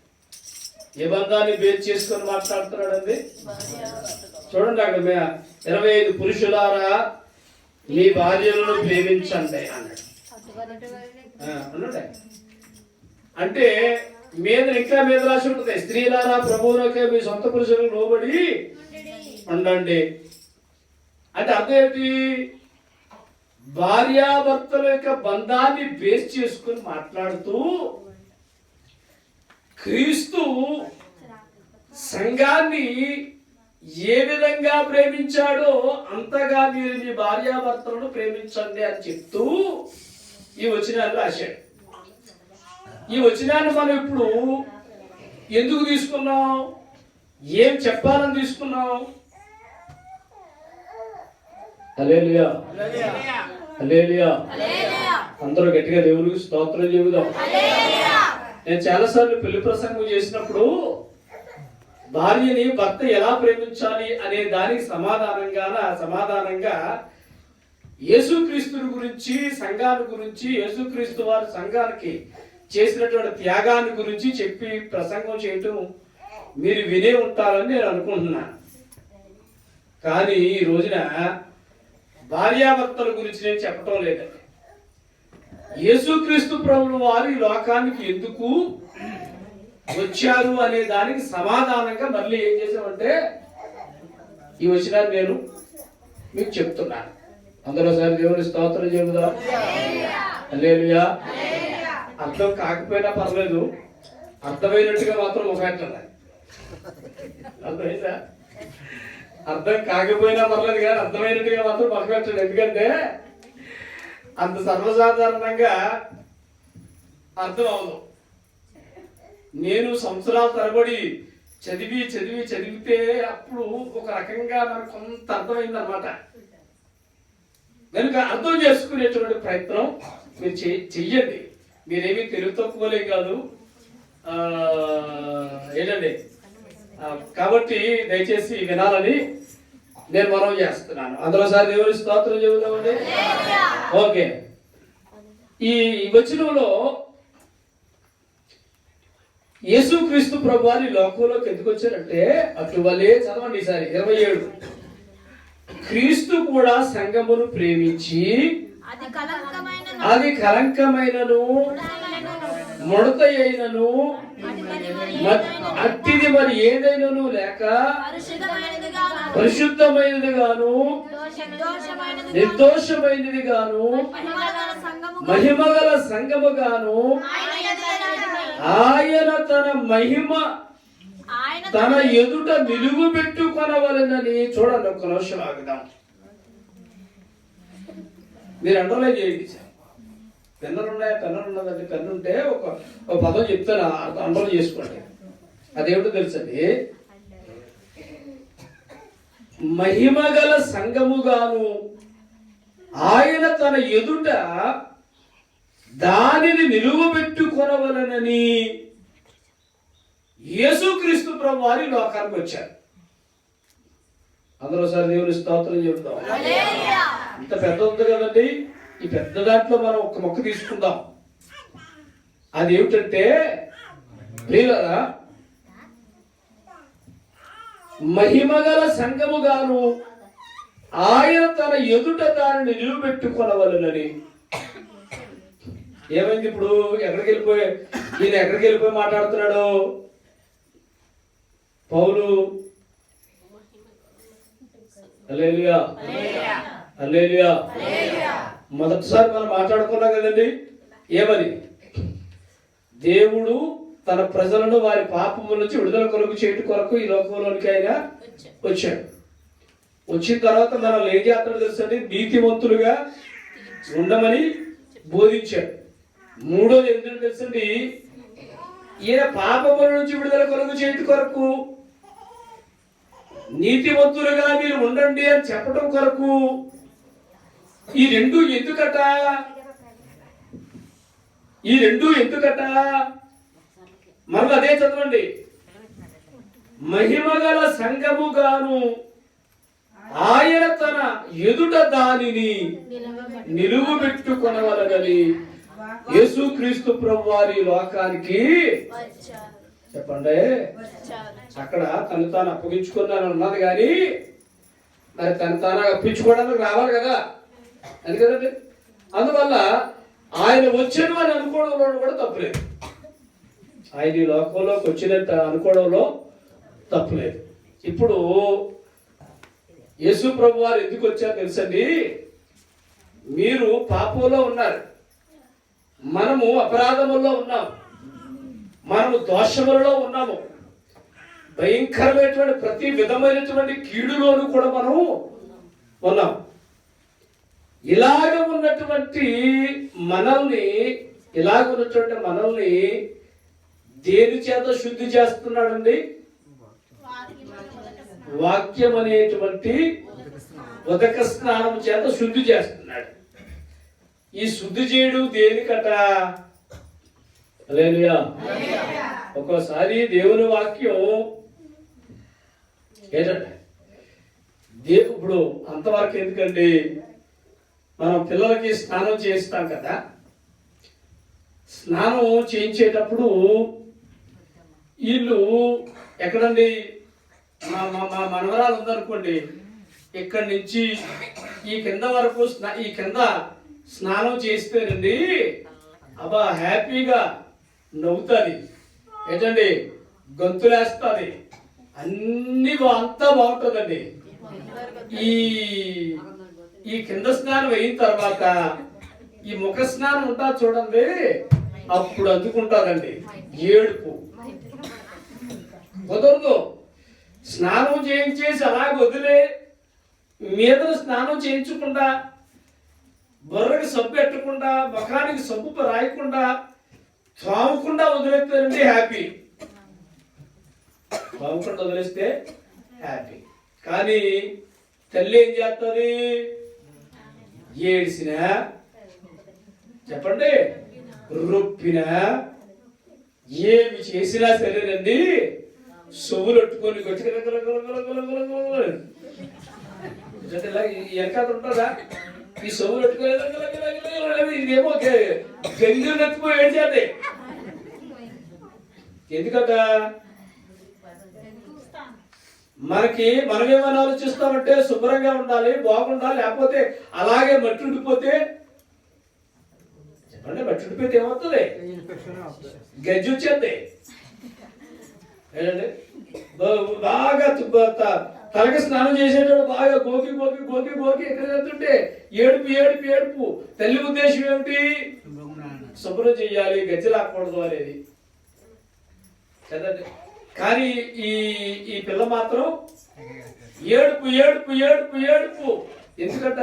ఏ బంధాన్ని బేస్ చేసుకొని మాట్లాడుతున్నాడండి? చూడండి, అక్కడ 25 పురుషులారా మీ భార్యలను ప్రేమించండి అన్నాడు. అంటే ఇంకా మీద రాసి ఉంటుంది, స్త్రీలారా ప్రభువులకే మీ సొంత పురుషులకు లోబడి ఉండండి. అంటే అర్థం ఏంటి? భార్యాభర్తల యొక్క బంధాన్ని బేస్ చేసుకుని మాట్లాడుతూ క్రీస్తు సంఘాన్ని ఏ విధంగా ప్రేమించాడో అంతగా మీరు మీ భార్యాభర్తలను ప్రేమించండి అని చెప్తూ ఈ వచనాలు రాశాడు. ఈ వచనాన్ని మనం ఇప్పుడు ఎందుకు తీసుకున్నాం? ఏం చెప్పాలని తీసుకున్నాం? హల్లెలూయా. హల్లెలూయా. అందరూ గట్టిగా దేవునికి స్తోత్రం చెబుదాం. నేను చాలాసార్లు పెళ్లి ప్రసంగం చేసినప్పుడు భార్యని భర్త ఎలా ప్రేమించాలి అనే దానికి సమాధానంగా యేసుక్రీస్తుని గురించి, సంఘాన్ని గురించి, యేసుక్రీస్తు వారి సంఘానికి చేసినటువంటి త్యాగాన్ని గురించి చెప్పి ప్రసంగం చేయటం మీరు వినే ఉంటారని నేను అనుకుంటున్నాను. కానీ ఈ రోజున భార్యాభర్తల గురించి నేను చెప్పటం లేదండి. యేసుక్రీస్తు ప్రభువు వారు ఈ లోకానికి ఎందుకు వచ్చారు అనే దానికి సమాధానంగా మళ్ళీ ఏం చేసామంటే ఈ వచనాన్ని నేను మీకు చెప్తున్నాను. అందరూ ఒకసారి దేవుని స్తోత్రం చెబుదాం. హల్లెలూయా. అర్థం కాకపోయినా పర్లేదు, అర్థమైనట్టుగా మాత్రం ఒకటండి. అర్థమైందా? అర్థం కాకపోయినా పర్లేదు కానీ అర్థమైనట్టుగా మాత్రం పక్కపెట్టండి. ఎందుకంటే అంత సర్వసాధారణంగా అర్థం అవదు. నేను సంవత్సరాల తరబడి చదివితే అప్పుడు ఒక రకంగా మనకు కొంత అర్థమైంది అనమాట. కనుక అర్థం చేసుకునేటువంటి ప్రయత్నం మీరు చెయ్యండి. మీరేమీ తెలుగు తక్కువలే కాదు ఏంటండి. కాబట్టి దయచేసి వినాలని నేను మనవి చేస్తున్నాను. అందులోసారి దేవుని స్తోత్రం చెబుదామండి. ఓకే, ఈ వచనంలో యేసుక్రీస్తు ప్రభు వారి లోకంలోకి ఎందుకు వచ్చారంటే అటువలే చదవండి ఈసారి 27. క్రీస్తు కూడా సంఘమును ప్రేమించి అది కలంకమైనను ముడత అయినను అట్టిది మరి ఏదైనను లేక పరిశుద్ధమైనది గాను నిర్దోషమైనది గాను మహిమగల సంగము గాను ఆయన తన మహిమ తన ఎదుట నిలువు పెట్టుకొనవలెనని. చూడండి, ఒక్క నిమిషం ఆగుదాం. మీరు అండర్లైన్ చేయండి. పెన్నులు ఉన్నాయా? పెన్నులు ఉన్నదండి. పెన్ను ఉంటే ఒక పదం చెప్తాను, అండర్లైన్ చేసుకోండి. అదేమిటో తెలుసండి, మహిమగల సంఘముగాను ఆయన తన ఎదుట దానిని నిలువబెట్టుకొనవలనని యేసుక్రీస్తు ప్రభువు వారి లోకానికి వచ్చారు. అందరూ సార్ దేవుని స్తోత్రం చెబుతాం. ఇంత పెద్ద ఉంది కదండి. ఈ పెద్ద దాంట్లో మనం ఒక మొక్క తీసుకుందాం. అది ఏమిటంటే ప్రియులారా, మహిమగల సంఘముగాను ఆయన తన ఎదుట దానిని నిలువబెట్టుకొనవలెనని. ఏమైంది ఇప్పుడు? ఈయన ఎక్కడికి వెళ్ళిపోయి మాట్లాడుతున్నాడు పౌలు? హల్లెలూయా, హల్లెలూయా. మొదటిసారి మనం మాట్లాడుకున్నాం కదండి. ఏమని? దేవుడు తన ప్రజలను వారి పాపముల నుంచి విడుదల కొరకు చేయటం కొరకు ఈ లోకంలోనికి ఆయన వచ్చాడు. వచ్చిన తర్వాత మనం ఏం చేస్తాడో తెలుసండి, నీతిమంతులుగా ఉండమని బోధించాడు. మూడోది ఏంటంటే తెలుసండి, ఈయన పాపముల నుంచి విడుదల కొరకు చేయటం కొరకు నీతిమంతులుగా మీరు ఉండండి అని చెప్పడం కొరకు. ఈ రెండు ఎందుకట? మరలా అదే చదవండి. మహిమగల సంఘముగాను ఆయన తన ఎదుట దానిని నిలువబెట్టుకొనవలెనని యేసుక్రీస్తు ప్రభువు వారి లోకానికి చెప్పండి. అక్కడ తను తాను అప్పగించుకున్నాను ఉన్నది కానీ మరి తను తాను అప్పించుకోవడానికి రావాలి కదా, అది కదండి. అందువల్ల ఆయన వచ్చాను అని అనుకోవడంలో కూడా తప్పులేదు. ఆయన ఈ లోకంలోకి వచ్చినట్టు అనుకోవడంలో తప్పులేదు. ఇప్పుడు యేసు ప్రభు వారు ఎందుకు వచ్చారో తెలుసండి, మీరు పాపంలో ఉన్నారు, మనము అపరాధముల్లో ఉన్నాము, మనము దోషములలో ఉన్నాము, భయంకరమైనటువంటి ప్రతి విధమైనటువంటి కీడులోనూ కూడా మనము ఉన్నాం. ఇలాగ ఉన్నటువంటి మనల్ని దేని చేత శుద్ధి చేస్తున్నాడండి? వాక్యం అనేటువంటి ఉదక స్నానం చేత శుద్ధి చేస్తున్నాడు. ఈ శుద్ధి చేయడం దేనికట? హల్లెలూయా. ఒక్కోసారి దేవుని వాక్యం ఏంటంటే ఇప్పుడు అంతవరకు ఎందుకండి, మనం పిల్లలకి స్నానం చేస్తాం కదా, స్నానం చేయించేటప్పుడు వీళ్ళు ఎక్కడండి, మా మనవరాలు ఉందనుకోండి, ఇక్కడి నుంచి ఈ కింద వరకు ఈ కింద స్నానం చేస్తేనండి అబ్బా హ్యాపీగా నవ్వుతుంది, ఏంటండి గొంతులేస్తుంది, అంతా బాగుంటుందండి. ఈ కింద స్నానం అయిన తర్వాత ఈ ముఖ స్నానం ఉంటా చూడండి, అప్పుడు అందుకుంటాదండి ఏడుపు. కుదరదు. స్నానం చేయించేసి అలాగే వదిలే మీద స్నానం చేయించకుండా, బుర్రకి సబ్బు పెట్టకుండా, ముఖానికి సబ్బు రాయకుండా, తాముకుండా వదిలేస్తారండి హ్యాపీ. తాముకుండా వదిలేస్తే హ్యాపీ. కానీ తల్లి ఏం చేస్తుంది? ఏడిసినా చెప్పండి, రొప్పినా, ఏమి చేసినా సరేనండి, సొవ్వులు పెట్టుకొని వెనకాల ఉంటుందా? ఈ సొమ్ములు పెట్టుకోలేదు, ఇదేమో గంగులు నెత్తిపోయి ఏడ్చేది. ఎందుకంట మనమేమని ఆలోచిస్తామంటే శుభ్రంగా ఉండాలి, బాగుండాలి, లేకపోతే అలాగే మట్టి ఉండిపోతే అంటే చుట్టుపెట్టి ఏమవుతుంది? గజ్జి వచ్చేది. ఏంటంటే బాగా తలకి స్నానం చేసేటప్పుడు బాగా గోకి గోకి గోకి గోకి ఎక్కడ వెళ్తుంటే ఏడుపు ఏడుపు ఏడుపు. తల్లి ఉద్దేశం ఏమిటి? శుభ్రం చెయ్యాలి, గజ్జి రాకూడదు అనేది కదండి. కానీ ఈ పిల్ల మాత్రం ఏడుపు ఏడుపు ఏడుపు ఏడుపు. ఎందుకంట?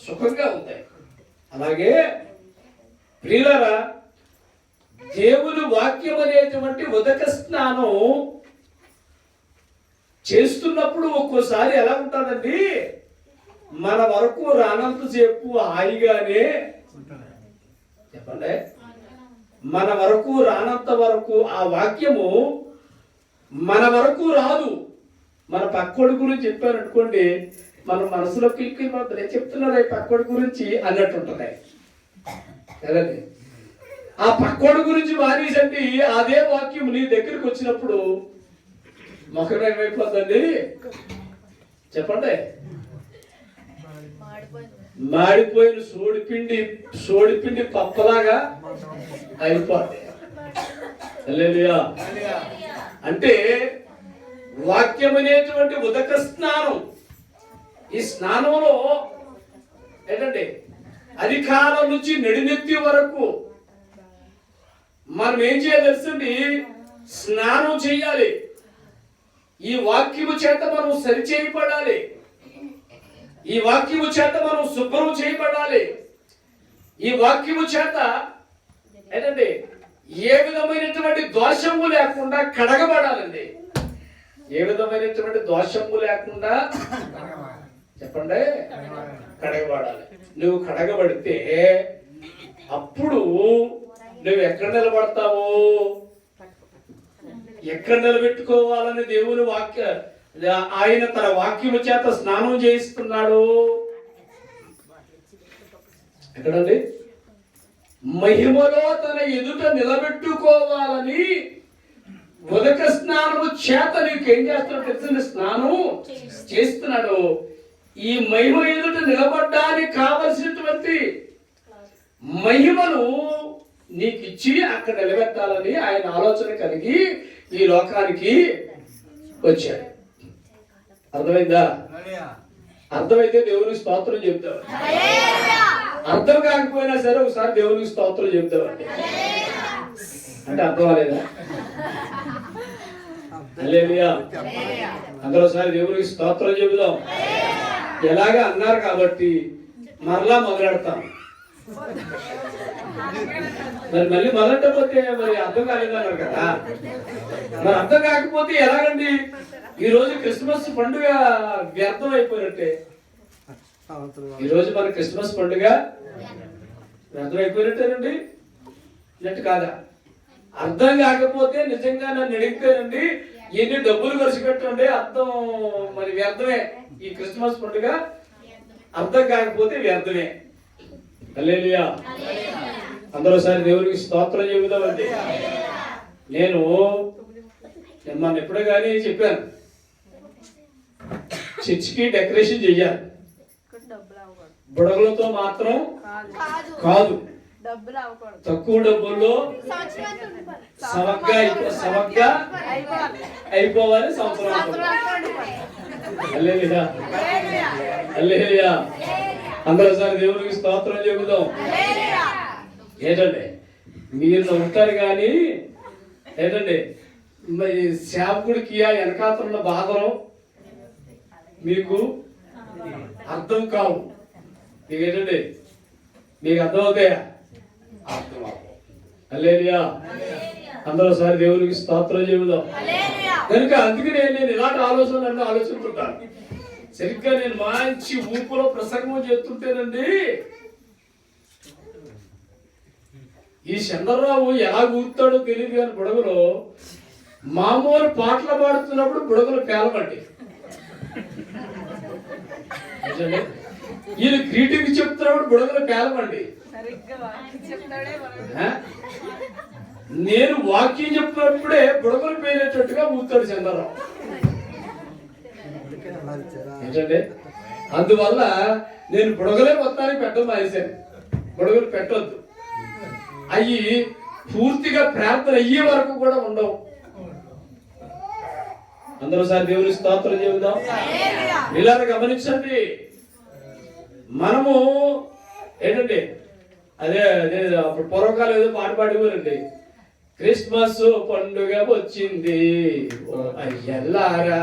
సుఖంగా ఉంటాయి. అలాగే ప్రియులారా, దేవుని వాక్యం అనేటువంటి ఉదక స్నానం చేస్తున్నప్పుడు ఒక్కోసారి ఎలా ఉంటుందండి, మన వరకు రానంతసేపు హాయిగానే, చెప్పండి, మన వరకు రానంత వరకు ఆ వాక్యము మన వరకు రాదు. మన పక్కోడి గురించి చెప్పారనుకోండి, మన మనసులో కిలికి మాత్రం చెప్తున్నారు పక్కోడి గురించి అన్నట్టు ఉంటుంది కదండి. ఆ పక్కోడి గురించి మానేసండి అదే వాక్యం నీ దగ్గరికి వచ్చినప్పుడు మొఖం ఏమైపోతుందండి? చెప్పండి. మాడిపోయిన సోడిపిండి పప్పలాగా అయిపోతాయి. అంటే వాక్యం అనేటువంటి ఉదక స్నానం, ఈ స్నానంలో ఏంటంటే అధికారం నుంచి నడినెత్తి వరకు మనం ఏం చేయాలి తెలుసండి? స్నానం చేయాలి. ఈ వాక్యము చేత మనం సరిచేయబడాలి. ఈ వాక్యము చేత మనం శుభ్రం చేయబడాలి. ఈ వాక్యము చేత ఏంటంటే ఏ విధమైనటువంటి దోషము లేకుండా కడగబడాలండి. ఏ విధమైనటువంటి దోషము లేకుండా చెప్పండి కడగబడాలి. నువ్వు కడగబడితే అప్పుడు నువ్వు ఎక్కడ నిలబడతావు? ఎక్కడ నిలబెట్టుకోవాలని దేవుని వాక్య ఆయన తన వాక్యము చేత స్నానం చేయిస్తున్నాడు. ఎక్కడండి? మహిమలో తన ఎదుట నిలబెట్టుకోవాలని ఉదక స్నానము చేత నీకేం చేస్తున్నాడు తెలిసిన స్నానం చేస్తున్నాడు. ఈ మహిమ ఎదుట నిలబడ్డానికి కావలసినటువంటి మహిమను నీకు ఇచ్చి అక్కడ నిలబెట్టాలని ఆయన ఆలోచన కలిగి ఈ లోకానికి వచ్చాడు. అర్థమైందా? అర్థమైతే దేవునికి స్తోత్రం చెప్తావు. అర్థం కాకపోయినా సరే ఒకసారి దేవునికి స్తోత్రం చెప్తావండి. అంటే అర్థం అవ్వలేదా? హల్లెలూయా. అందరోసారి దేవునికి స్తోత్రం చెబుదాం. ఎలాగా అన్నారు కాబట్టి మరలా మొదలెడతాం. మరి మళ్ళీ మొదలెట్టకపోతే మరి అర్థం కాలేదన్నారు కదా. మరి అర్థం కాకపోతే ఎలాగండి? ఈ రోజు క్రిస్మస్ పండుగ వ్యర్థం అయిపోయినట్టే. ఈ రోజు మన క్రిస్మస్ పండుగ వ్యర్థం అయిపోయినట్టేనండి. ఇన్నట్టు కాదా? అర్థం కాకపోతే నిజంగా నన్ను అడిగితేనండి ఎన్ని డబ్బులు ఖర్చు పెట్టండి అర్థం మరి వ్యర్థమే. ఈ క్రిస్మస్ పండుగ అర్థం కాకపోతే వ్యర్థమే. హల్లెలూయా. అందరోసారి దేవునికి స్తోత్రం చెబుదామండి. నేను మన ఎప్పుడే కానీ చెప్పాను, చర్చికి డెకరేషన్ చెయ్యాలి. బుడగలతో మాత్రం కాదు, తక్కువ డబ్బుల్లో సమగ్గా అయిపోవాలి సంవత్సరం. హల్లెలూయా. హల్లెలూయా. అందరోసారి దేవునికి స్తోత్రం చెబుదాం. ఏంటండి మీరు ఉంటారు కానీ ఏంటండి సేవకుడికి వెనకాతల బాధలు మీకు అర్థం కావు. మీకు ఏంటండి మీకు అర్థం అవుతాయా? అర్థం అవ్వవు. హల్లెలూయా. అందరోసారి దేవునికి స్తోత్రం చెబుదాం. కనుక అందుకనే నేను ఇలాంటి ఆలోచనలన్నీ ఆలోచిస్తుంటాను. సరిగ్గా నేను మంచి ఊపులో ప్రసంగం చేస్తుంటేనండి ఈ చంద్రరావు ఎలా ఊపుతాడో తెలియదు కానీ బుడగలో మామూలు పాటలు పాడుతున్నప్పుడు బుడగలు పేలమండి. ఈయన గ్రీటింగ్ చెప్తున్నప్పుడు బుడగలు పేలమండి. నేను వాక్యం చెప్తున్నప్పుడే బుడగలు పేలేటట్టుగా ఊతాడు చంద్రరావు. ఏంటంటే అందువల్ల నేను బుడగలే మొత్తానికి పెట్టడం మానేశాను. గొడుగులు పెట్టొద్దు. అవి పూర్తిగా ప్రార్థన అయ్యే వరకు కూడా ఉండవు. అందరూ సార్ దేవుని స్తోత్రం చెబుదాం. ఇలా గమనించండి, మనము ఏంటండి అదే అదే అప్పుడు పూర్వకాలం ఏదో పాట పాడేవారండి, క్రిస్మస్ పండుగ వచ్చింది అయ్యల్లారా.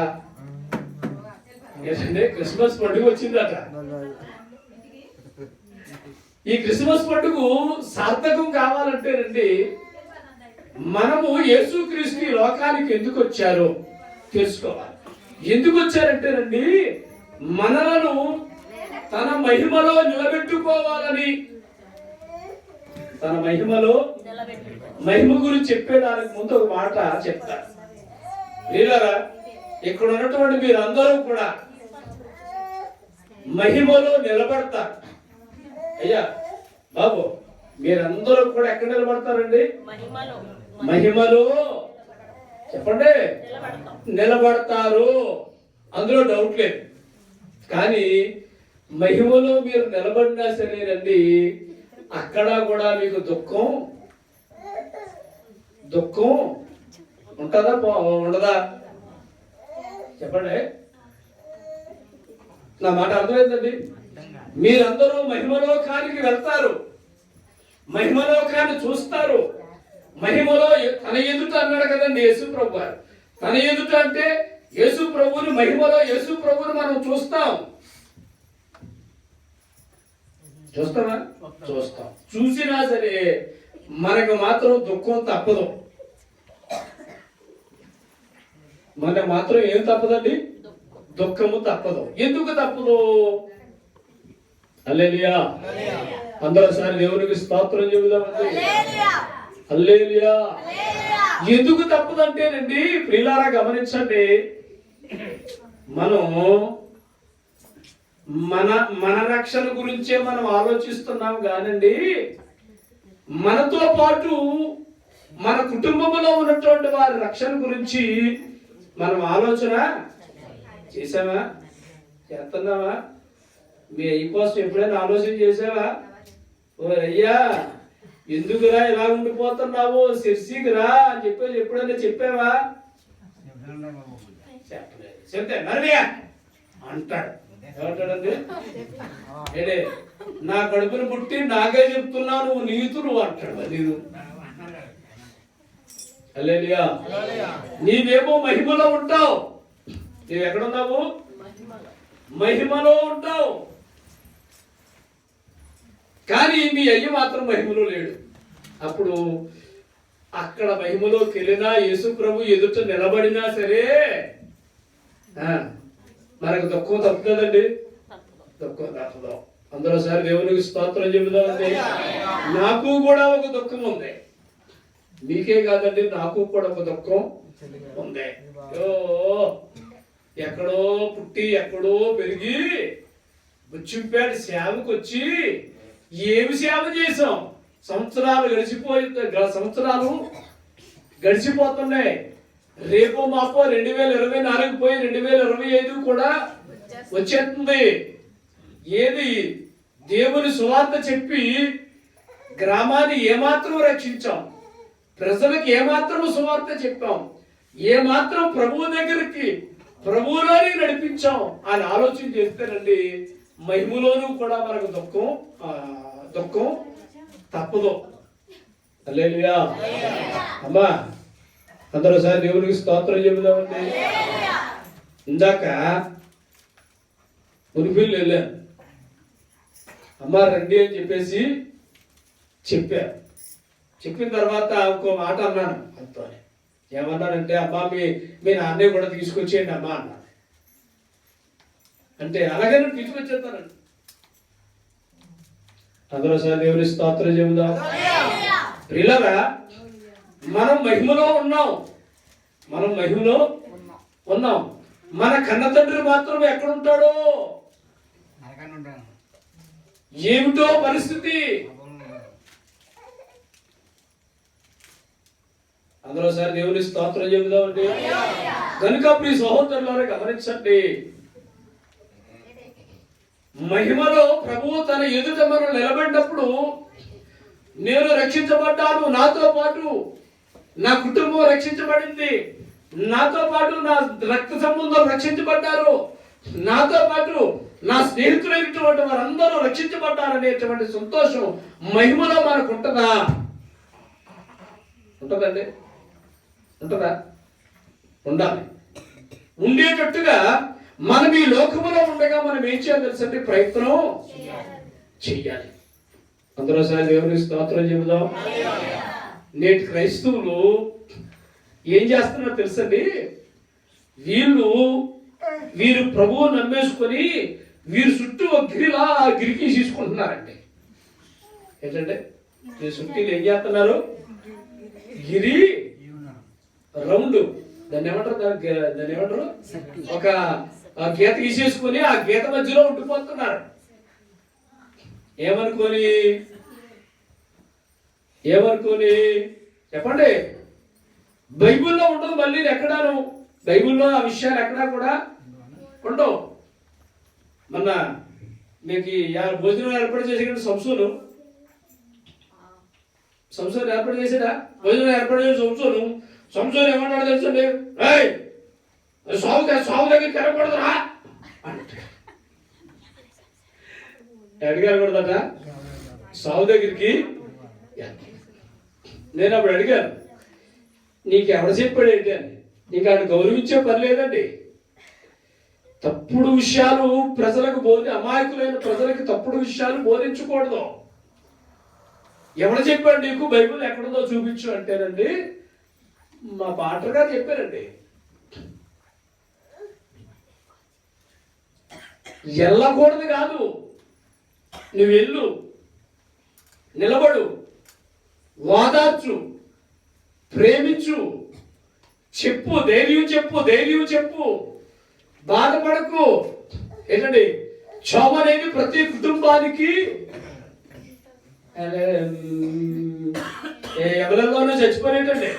ఏంటంటే క్రిస్మస్ పండుగ వచ్చిందట. ఈ క్రిస్మస్ పండుగ సార్థకం కావాలంటేనండి మనము యేసుక్రీస్తు ఈ లోకానికి ఎందుకు వచ్చారో తెలుసుకోవాలి. ఎందుకు వచ్చారంటేనండి మనలను తన మహిమలో నిలబెట్టుకోవాలని, తన మహిమ గురించి చెప్పేదానికి ముందు ఒక మాట చెప్తారు. వీళ్ళరా ఇక్కడ ఉన్నటువంటి మీరందరూ కూడా మహిమలో నిలబడతారు. అయ్యా బాబు, మీరందరూ కూడా ఎక్కడ నిలబడతారండి? మహిమలో చెప్పండి నిలబడతారు, అందులో డౌట్ లేదు. కానీ మహిమలో మీరు నిలబడినా సరేనండి, అక్కడ కూడా మీకు దుఃఖం ఉంటుందా ఉండదా? చెప్పండి, నా మాట అర్థమైందండి. మీరందరూ మహిమలోకానికి వెళ్తారు, మహిమలోకాన్ని చూస్తారు. మహిమలో తన ఎదుట అన్నాడు కదండి యేసు ప్రభు గారు. తన ఎదుట అంటే యేసు ప్రభువుని, మహిమలో యేసు ప్రభువుని మనం చూస్తామా? చూస్తాం. చూసినా సరే మనకు మాత్రం దుఃఖం తప్పదు. మనకు మాత్రం ఏం తప్పదండి? దుఃఖము తప్పదు. ఎందుకు తప్పదు? హల్లెలూయా. అందరూ సారి దేవునికి స్తోత్రం చెబుదామండి. హల్లెలూయా. ఎందుకు తప్పదంటేనండి ప్రియులారా గమనించండి, మనం మన రక్షణ గురించే మనం ఆలోచిస్తున్నాం కానండి, మనతో పాటు మన కుటుంబంలో ఉన్నటువంటి వారి రక్షణ గురించి మనం ఆలోచన చేసావా? చేస్తున్నావా? మీ అయ్య కోసం ఎప్పుడైనా ఆలోచన చేసావా? ఓ అయ్యా, ఎందుకురా ఇలా ఉండిపోతున్నావు, శిర్సికిరా అని చెప్పేసి ఎప్పుడైనా చెప్పావా? చెప్పలేదు. చెప్తే నరవయ్యా అంటాడు. ఏమంటాడండి? ఏడే నా కడుపును పుట్టి నాకే చెప్తున్నావు, నువ్వు నీతులు అంటాడు. నీవు హల్లెలూయా. నీవేమో మహిమలో ఉంటావు. నీవు ఎక్కడున్నావు? మహిమలో ఉంటావు. కానీ మీ అయ్య మాత్రం మహిమలో లేడు. అప్పుడు అక్కడ మహిమలోకి వెళ్ళినా, యేసు ప్రభు ఎదుట నిలబడినా సరే మనకు దుఃఖం తప్పుతుందండి. దుఃఖం తప్పదు. అందరూ సారి దేవునికి స్తోత్రం చెబుదామండి. నాకు కూడా ఒక దుఃఖం ఉంది, మీకే కాదండి, నాకు కూడా ఒక దుఃఖం ఉంది. ఎక్కడో పుట్టి ఎక్కడో పెరిగి బుచ్చింపేట సేవకు వచ్చి ఏమి సేవ చేసాం? సంవత్సరాలు గడిచిపోతున్నాయి. రేపు మాపో 2024 పోయి 2025 కూడా వచ్చేస్తుంది. ఏది దేవుని సువార్త చెప్పి గ్రామాన్ని ఏమాత్రం రక్షించాం, ప్రజలకు ఏమాత్రం సువార్త చెప్పాం, ఏమాత్రం ప్రభువు దగ్గరికి ప్రభువులోని నడిపించాం అని ఆలోచన చేస్తేనండి మహిమలోనూ కూడా మనకు దుఃఖం తప్పదు. హల్లెలూయా. అమ్మా అందరూ సార్ దేవునికి స్తోత్రం చెబుదామండి. ఇందాక మునిపిల్లు వెళ్ళాను, అమ్మ రండి అని చెప్పేసి చెప్పారు. చెప్పిన తర్వాత ఇంకో మాట అన్నాను అంతోనే. ఏమన్నానంటే, అమ్మా మీ నాన్నే కూడా తీసుకొచ్చేయండి అమ్మా అన్నాను. అంటే అలాగే తీసుకొచ్చేస్తానండి. అందరూ సార్ దేవుని స్తోత్రం చెబుదాం. ప్రియులారా, మనం మహిమలో ఉన్నాం. మన కన్న తండ్రి మాత్రం ఎక్కడుంటాడో, ఏమిటో పరిస్థితి. అందరూ సార్ దేవుని స్తోత్రం చెబుదామండి. కనుక మీ సహోదరులారా గమనించండి, మహిమలో ప్రభువు తన ఎదుట మనం నిలబడినప్పుడు నేను రక్షించబడ్డాను, నాతో పాటు నా కుటుంబం రక్షించబడింది, నాతో పాటు నా రక్త సంబంధం రక్షించబడ్డారు, నాతో పాటు నా స్నేహితులైనటువంటి వారందరూ రక్షించబడ్డారనేటువంటి సంతోషం మహిమలో మనకు ఉంటుందా? ఉంటుందండి? ఉంటుందా? ఉండాలి. ఉండేటట్టుగా మనం ఈ లోకములో ఉండగా మనం ఏం చేయాలి తెలుసండి? ప్రయత్నం చెయ్యాలి. అందరోసారి దేవుని స్తోత్రం చెబుదాం. నేటి క్రైస్తవులు ఏం చేస్తున్నారో తెలుసండి? వీరు ప్రభువు నమ్మేసుకొని వీరు చుట్టూ ఒక గిరిలా గిరికి తీసుకుంటున్నారండి. ఏంటంటే వీరి చుట్టూ ఏం చేస్తున్నారు? గిరి రౌండ్, దాన్ని ఏమంటారు? ఒక గీత గీసేసుకొని ఆ గీత మధ్యలో ఉండిపోతున్నారు. ఏమనుకొని చెప్పండి. బైబిల్లో ఉండదు. మళ్ళీ ఎక్కడాను బైబిల్లో ఆ విషయాలు ఎక్కడా కూడా ఉండవు. మొన్న మీకు భోజనం ఏర్పాటు చేసే సంసోను ఏర్పాటు చేసాడా? భోజనం ఏర్పాటు చేసే సంసోను ఏమన్నాడు తెలుసండి? సాగు దగ్గర కరగకూడదురా అడిగకూడదట. సాగు దగ్గరికి నేను అప్పుడు అడిగాను, నీకు ఎవడ చెప్పాడు ఏంటి అని. నీకు ఆయన గౌరవించే పని లేదండి. తప్పుడు విషయాలు ప్రజలకు అమాయకులైన ప్రజలకు తప్పుడు విషయాలు బోధించకూడదు. ఎవడ చెప్పాడు నీకు బైబిల్ ఎక్కడదో చూపించు అంటేనండి, మా పాటర్ గారు చెప్పారండి. వెళ్ళకూడదు కాదు, నువ్వు వెళ్ళు, నిలబడు, వాదార్చు, ప్రేమించు, ధైర్యం చెప్పు, బాధపడకు. ఏంటండి? క్షోభ అనేది ప్రతి కుటుంబానికి ఎవరిలోనూ చచ్చిపోయినట్టండి.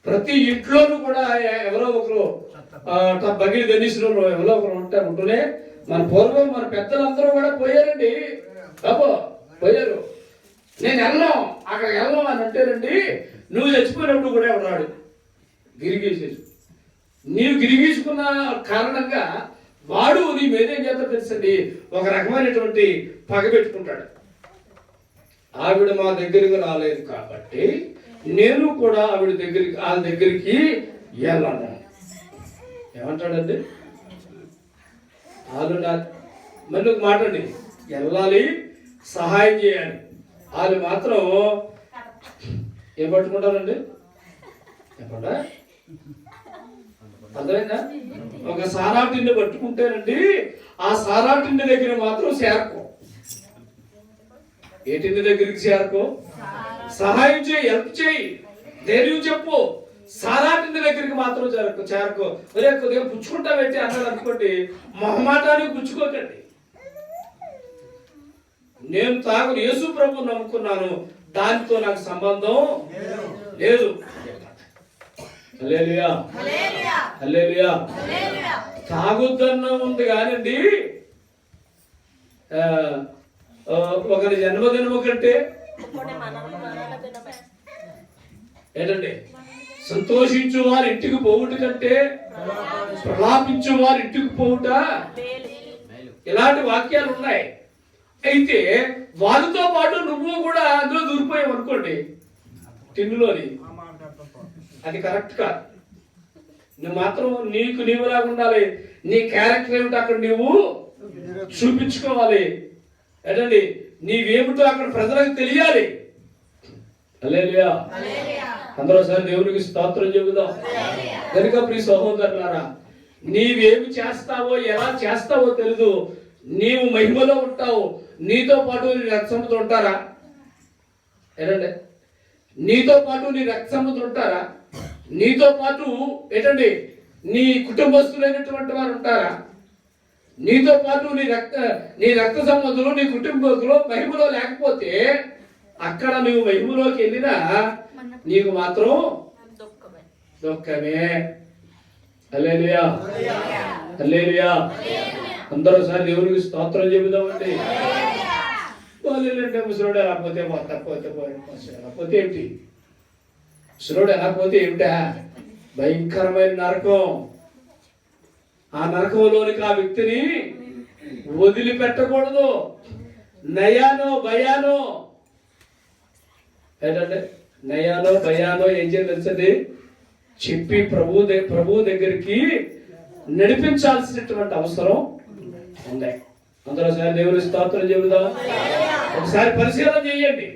ప్రతి ఇంట్లోనూ కూడా ఎవరో ఒకరు బగిలి గణేశ్వరు ఎవరో ఒకరు ఉంటూనే మన పూర్వం మన పెద్దలందరూ కూడా పోయారండి. బాబు పోయారు. నేను వెళ్ళాం, అక్కడ వెళ్ళాం అని అంటేనండి, నువ్వు చచ్చిపోయినప్పుడు కూడా ఎవరాడు గిరిగీసేసి, నీవు గిరిగీసుకున్న కారణంగా వాడు నీ మీద ఏం చేస్తా తెలుసండి? ఒక రకమైనటువంటి పగ పెట్టుకుంటాడు. ఆవిడ మా దగ్గరికి రాలేదు కాబట్టి నేను కూడా వాళ్ళ దగ్గరికి వెళ్ళాను. ఏమంటాడండి? వాళ్ళు మళ్ళీ ఒక మాట అండి, వెళ్ళాలి, సహాయం చేయాలి. వాళ్ళు మాత్రం ఏం పట్టుకుంటారండి? చెప్పండి, అర్థమైందా? ఒక సారా టిండి పట్టుకుంటేనండి, ఆ సారా టిండి దగ్గర మాత్రం చేరుకో. ఏ టిండి దగ్గరికి చేరుకో? సహాయం చేయి, హెల్ప్ చేయి, ధైర్యం చెప్పు. సారా టిండి దగ్గరికి మాత్రం చేరుకో. ఒరే కొద్దిగా పుచ్చుకుంటావేంటి అన్నాడు అనుకోండి, మొహమాటానికి పుచ్చుకోకండి. నేను యేసు ప్రభువుని నమ్ముకున్నాను, దానితో నాకు సంబంధం లేదు. హల్లెలూయా, హల్లెలూయా. తాగుద్దన్న ఉంది కానండి, ఒకరి జన్మదినము కంటే ఏంటండి సంతోషించు వారి ఇంటికి పోవుట కంటే ప్రలాపించు వారి ఇంటికి పోవుట, ఇలాంటి వాక్యాలు ఉన్నాయి. అయితే వాళ్ళతో పాటు నువ్వు కూడా అందులో దూరిపోయావు అనుకోండి, టిన్నులోని, అది కరెక్ట్ కాదు. నువ్వు మాత్రం నీవులాగా ఉండాలి. నీ క్యారెక్టర్ ఏమిటో అక్కడ నువ్వు చూపించుకోవాలి. ఏంటండి? నీవేమిటో అక్కడ ప్రజలకు తెలియాలి. హల్లెలూయా. అందరూ ఒకసారి దేవునికి స్తోత్రం చెబుదాం. కనుక ప్రియ సహోదరులారా, నీవేమి చేస్తావో ఎలా చేస్తావో తెలీదు. నీవు మహిమలో ఉంటావు, నీతో పాటు నీ రక్తసముద్రులు ఉంటారా? ఏంటండి? నీతో పాటు నీ రక్తసముద్రులు ఉంటారా? నీతో పాటు ఏంటండి నీ కుటుంబస్తులైనటువంటి వారు ఉంటారా? నీతో పాటు నీ రక్త సంబంధులు, నీ కుటుంబకులు మహిమలో లేకపోతే అక్కడ నువ్వు మహిమలోకి వెళ్ళినా నీకు మాత్రం దుఃఖమే. హల్లెలూయా, హల్లెలూయా. అందరూ ఒకసారి దేవునికి స్తోత్రం చెబుదామండి. వాళ్ళంటే ముసలోడు ఎలా పోతే పోతే ఏంటి, ముసలోడు ఎలా పోతే ఏమిటా, భయంకరమైన నరకం. ఆ నరకంలోనికి ఆ వ్యక్తిని వదిలిపెట్టకూడదు. నయానో భయానో ఏంటంటే, నయానో భయానో ఏం చేయాలి తెలుసండి, చెప్పి ప్రభు దగ్గరికి నడిపించాల్సినటువంటి అవసరం ఉంది. అందరూ ఒకసారి దేవుని స్తోత్రం చెబుదాం. ఒకసారి పరిశీలన చెయ్యండి,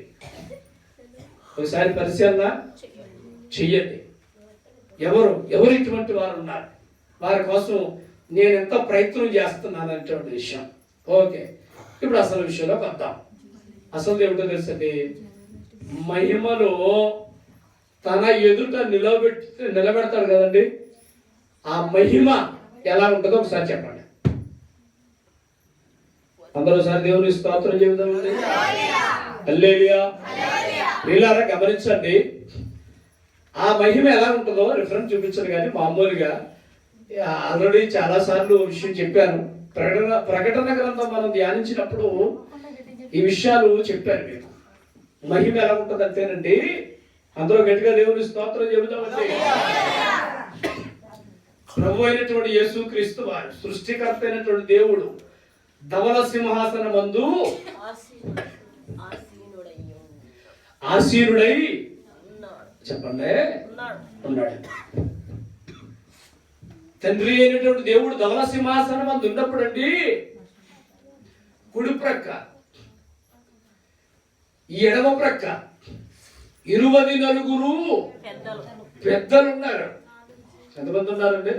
ఒకసారి పరిశీలన చెయ్యండి. ఎవరు ఇటువంటి వారు ఉన్నారు, వారి కోసం నేను ఎంత ప్రయత్నం చేస్తున్నాను అనేటువంటి విషయం. ఓకే, ఇప్పుడు అసలు విషయంలోకి వద్దాం. అసలు ఏమిటో తెలుసండి, మహిమలో తన ఎదుట నిలబెడతాడు కదండి. ఆ మహిమ ఎలా ఉంటుందో ఒకసారి చెప్పండి. అందరూ ఒకసారి దేవుని స్తోత్రం చెబుతామండి. హల్లెలూయా. వీళ్ళారా గమనించండి, ఆ మహిమ ఎలా ఉంటుందో రిఫరెన్స్ చూపించను, కానీ మామూలుగా ఆల్రెడీ చాలా సార్లు విషయం చెప్పాను. ప్రకటన గ్రంథం మనం ధ్యానించినప్పుడు ఈ విషయాలు చెప్పాను మీకు. మహిమ ఎలా ఉంటుంది అంతేనండి. అందరూ గట్టిగా దేవుని స్తోత్రం చెబుతామండి. ప్రభు అయినటువంటి యేసుక్రీస్తు వారు, సృష్టికర్త అయినటువంటి దేవుడు ధవల సింహాసనమందు ఆసీనుడై చెప్పండి ఉన్నాడు. తండ్రి అయినటువంటి దేవుడు ధవల సింహాసనం అందు ఉన్నప్పుడు అండి, కుడి ప్రక్క ఈ ఎడమ ప్రక్క 24 పెద్దలు ఉన్నారు. ఎంతమంది ఉన్నారండి?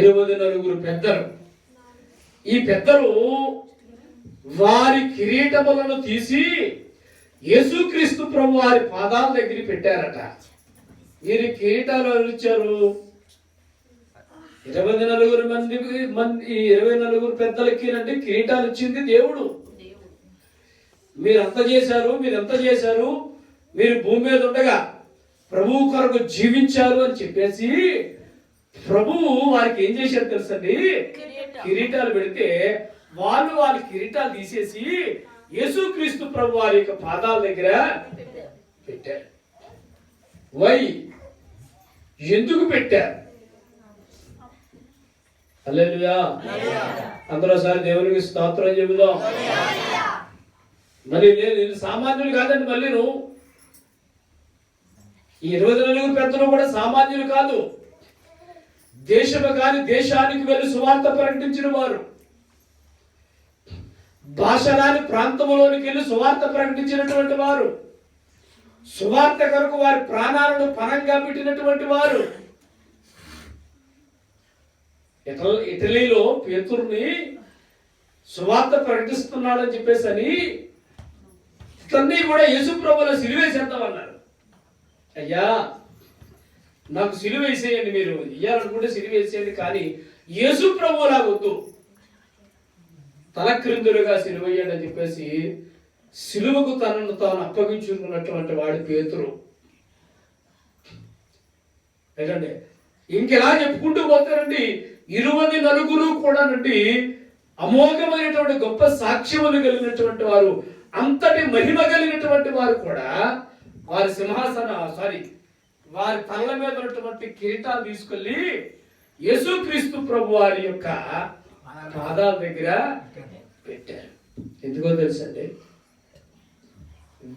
24 పెద్దలు. ఈ పెద్దలు వారి కిరీటములను తీసి యేసుక్రీస్తు ప్రభు వారి పాదాల దగ్గర పెట్టారట. వీరి కిరీటాలు ఇచ్చారు 24 పెద్దలకి అంటే కిరీటాలు ఇచ్చింది దేవుడు. మీరంత చేశారు, మీరు భూమి మీద ఉండగా ప్రభువు కొరకు జీవించారు అని చెప్పేసి ప్రభువు వారికి ఏం చేశారు తెలుసండి, కిరీటాలు పెడితే వారి కిరీటాలు తీసేసి యేసుక్రీస్తు ప్రభు వారి యొక్క పాదాల దగ్గర పెట్టారు. ఎందుకు పెట్టారు? హల్లెలూయా. అందరూ ఒకసారి దేవునికి స్తోత్రం చెబుదాం. మరి నేను సామాన్యులు కాదండి. మళ్ళీ ఈ 24 పెద్దలు కూడా సామాన్యులు కాదు. దేశము కాని దేశానికి వెళ్ళి సువార్త ప్రకటించిన వారు, భాష రాని ప్రాంతంలోనికి వెళ్ళి సువార్త ప్రకటించినటువంటి వారు, సువార్త కొరకు వారి ప్రాణాలను పణంగా పెట్టినటువంటి వారు. ఇటలీలో పేతురుని సువార్త ప్రకటిస్తున్నాడని చెప్పేసి అని ఇతన్ని కూడా యేసు ప్రభువులో సిలువేసేద్దామన్నారు. అయ్యా నాకు సిలువ వేసేయండి, మీరు ఇయ్యాలనుకుంటే సిలువ వేసేయండి, కానీ యేసు ప్రభువులా వద్దు, తల క్రిందులుగా సిలువ వేయండి అని చెప్పేసి సిలువకు తనను తాను అప్పగించుకున్నటువంటి వాడి పేతురు. ఏంటంటే ఇంకెలా చెప్పుకుంటూ పోతారండి. 24 కూడా నుండి అమోఘమైనటువంటి గొప్ప సాక్ష్యములు కలిగినటువంటి వారు, అంతటి మహిమ కలిగినటువంటి వారు కూడా వారి వారి తలల మీద ఉన్నటువంటి కిరీటాలు తీసుకెళ్లి యేసుక్రీస్తు ప్రభు వారి యొక్క పాదాల దగ్గర పెట్టారు. ఎందుకో తెలుసండి,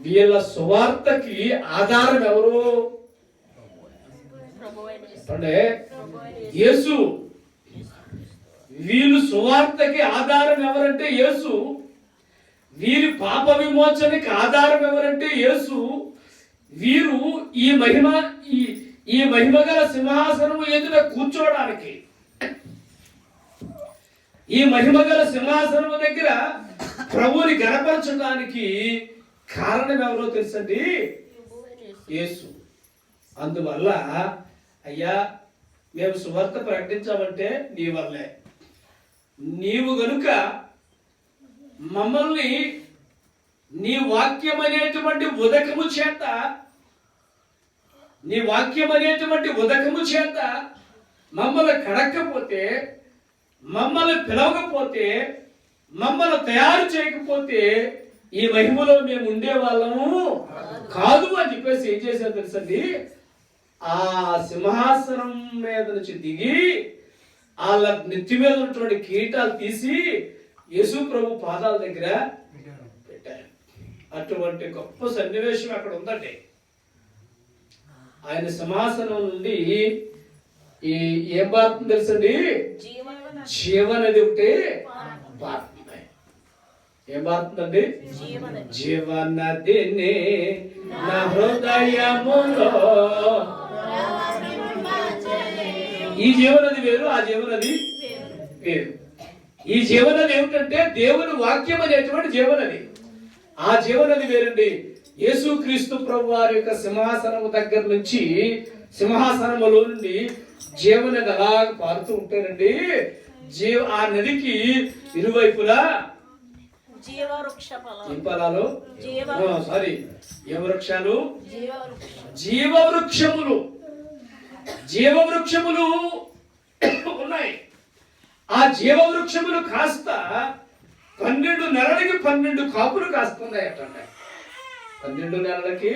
వీళ్ళ సువార్తకి ఆధారం ఎవరు చెప్పండి? యేసు. వీళ్ళు సువార్తకి ఆధారం ఎవరంటే యేసు. వీరి పాప విమోచనకి ఆధారం ఎవరంటే యేసు. వీరు ఈ మహిమగల సింహాసనము ఎదుట కూర్చోవడానికి, ఈ మహిమగల సింహాసనము దగ్గర ప్రభువుని గణపరచడానికి కారణం ఎవరో తెలుసండి? యేసు. అందువల్ల అయ్యా మేము సువార్త ప్రకటించామంటే నీ వల్లే. నీవు గనుక మమ్మల్ని నీ వాక్యం అనేటువంటి ఉదకము చేత మమ్మల్ని కడక్కపోతే మమ్మల్ని పిలవకపోతే, మమ్మల్ని తయారు చేయకపోతే ఈ మహిమలో మేము ఉండేవాళ్ళము కాదు అని చెప్పేసి ఏం చేశారు తెలుసండి, ఆ సింహాసనం మీద నుంచి దిగి వాళ్ళ నెత్తి మీద ఉన్నటువంటి కిరీటాలు తీసి యేసు ప్రభు పాదాల దగ్గర పెట్టారు. అటువంటి గొప్ప సన్నివేశం అక్కడ ఉందండి. ఆయన సింహాసనం నుండి ఈ ఏం పారుతుంది తెలుసండి, జీవనది ఒకటి పారుతుంది. ఏం పారుతుందండి, జీవనదిని నా హృదయములో. ఈ జీవనది వేరు, ఆ జీవనది వేరు. ఈ జీవనది ఏమిటంటే దేవుని వాక్యం అనేటువంటి జీవనది. ఆ జీవనది వేరండి. యేసుక్రీస్తు ప్రభు వారి యొక్క సింహాసనం దగ్గర నుంచి, సింహాసనములో నుండి జీవనది అలా పారుతూ ఉంటారండి. ఆ నదికి ఇరువైపులా ఫలాలు, సారీ వృక్షాలు, జీవవృక్షములు, జీవవృక్షములు ఉన్నాయి. ఆ జీవవృక్షములు కాస్త 12 నెలలకి 12 కాపులు కాస్తున్నాయి అట. 12 నెలలకి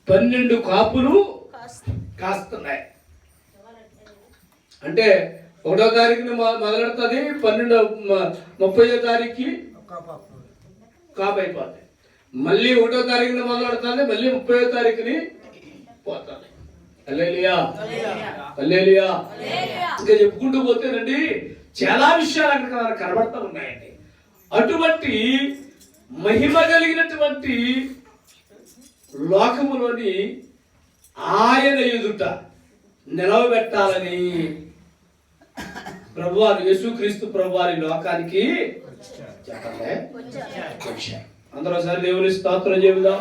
12 కాపులు కాస్తున్నాయి. అంటే 1వ తారీఖున మొదలెడుతుంది, 30వ తారీఖుకి కాపు అయిపోతుంది. మళ్ళీ 1వ తారీఖున మొదలెడుతుంది, మళ్ళీ 30వ తారీఖుని పోతుంది. హల్లెలూయా, హల్లెలూయా. ఇంకా చెప్పుకుంటూ పోతేనండి చాలా విషయాలు అక్కడ మనకు కనబడతా ఉన్నాయండి. అటువంటి మహిమ కలిగినటువంటి లోకములోని ఆయన ఎదుట నిలవబెట్టాలని ప్రభువారు యేసుక్రీస్తు ప్రభువారి లోకానికి చెప్పండి వచ్చారు. అందరూ ఒకసారి దేవుని స్తోత్రం చెబుదాం.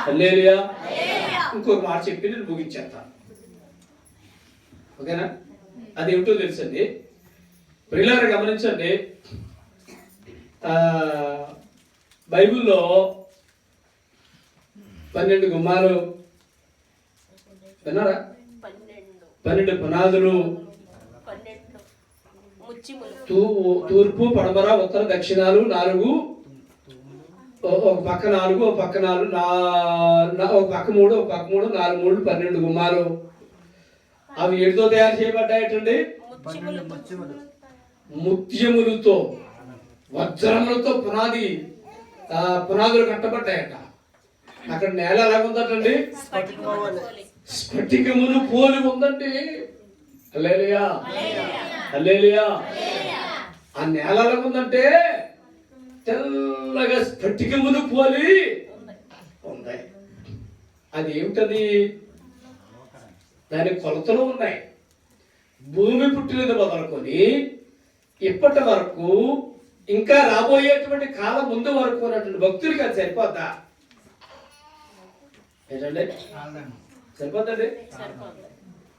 హల్లెలూయా. ఇంకొక మాట చెప్పి నేను ముగించేస్తాను, ఓకేనా? అది ఏమిటో తెలుసండి, ప్రియులారా గమనించండి. బైబిల్లో 12 గుమ్మాలు విన్నారా? 12 పునాదులు, తూర్పు, పడమర, ఉత్తర, దక్షిణాలు 4, ఒక పక్క 4, ఒక పక్క 4, ఒక పక్క 3, ఒక పక్క 3, 4 3 12 గుమ్మాలు. అవి ఏటితో తయారు చేయబడ్డాయటండి? ముత్యములతో, వజ్రములతో పునాదులు కట్టబడ్డాయట. అక్కడ నేల ఎలాగుందటండి? స్ఫటికమును పోలి ఉందండి. హల్లెలూయా, హల్లెలూయా. ఆ నేల ఎలాగుందంటే తెల్లగా స్ఫటికమును పోలి ఉంది. అది ఏమిటది? దాని కొలతలు ఉన్నాయి. భూమి పుట్టినది మొదలుకొని ఇప్పటి వరకు, ఇంకా రాబోయేటువంటి కాలం ముందు వరకు ఉన్నటువంటి భక్తులకి అది సరిపోద్దా? ఏంటండి సరిపోద్దండి?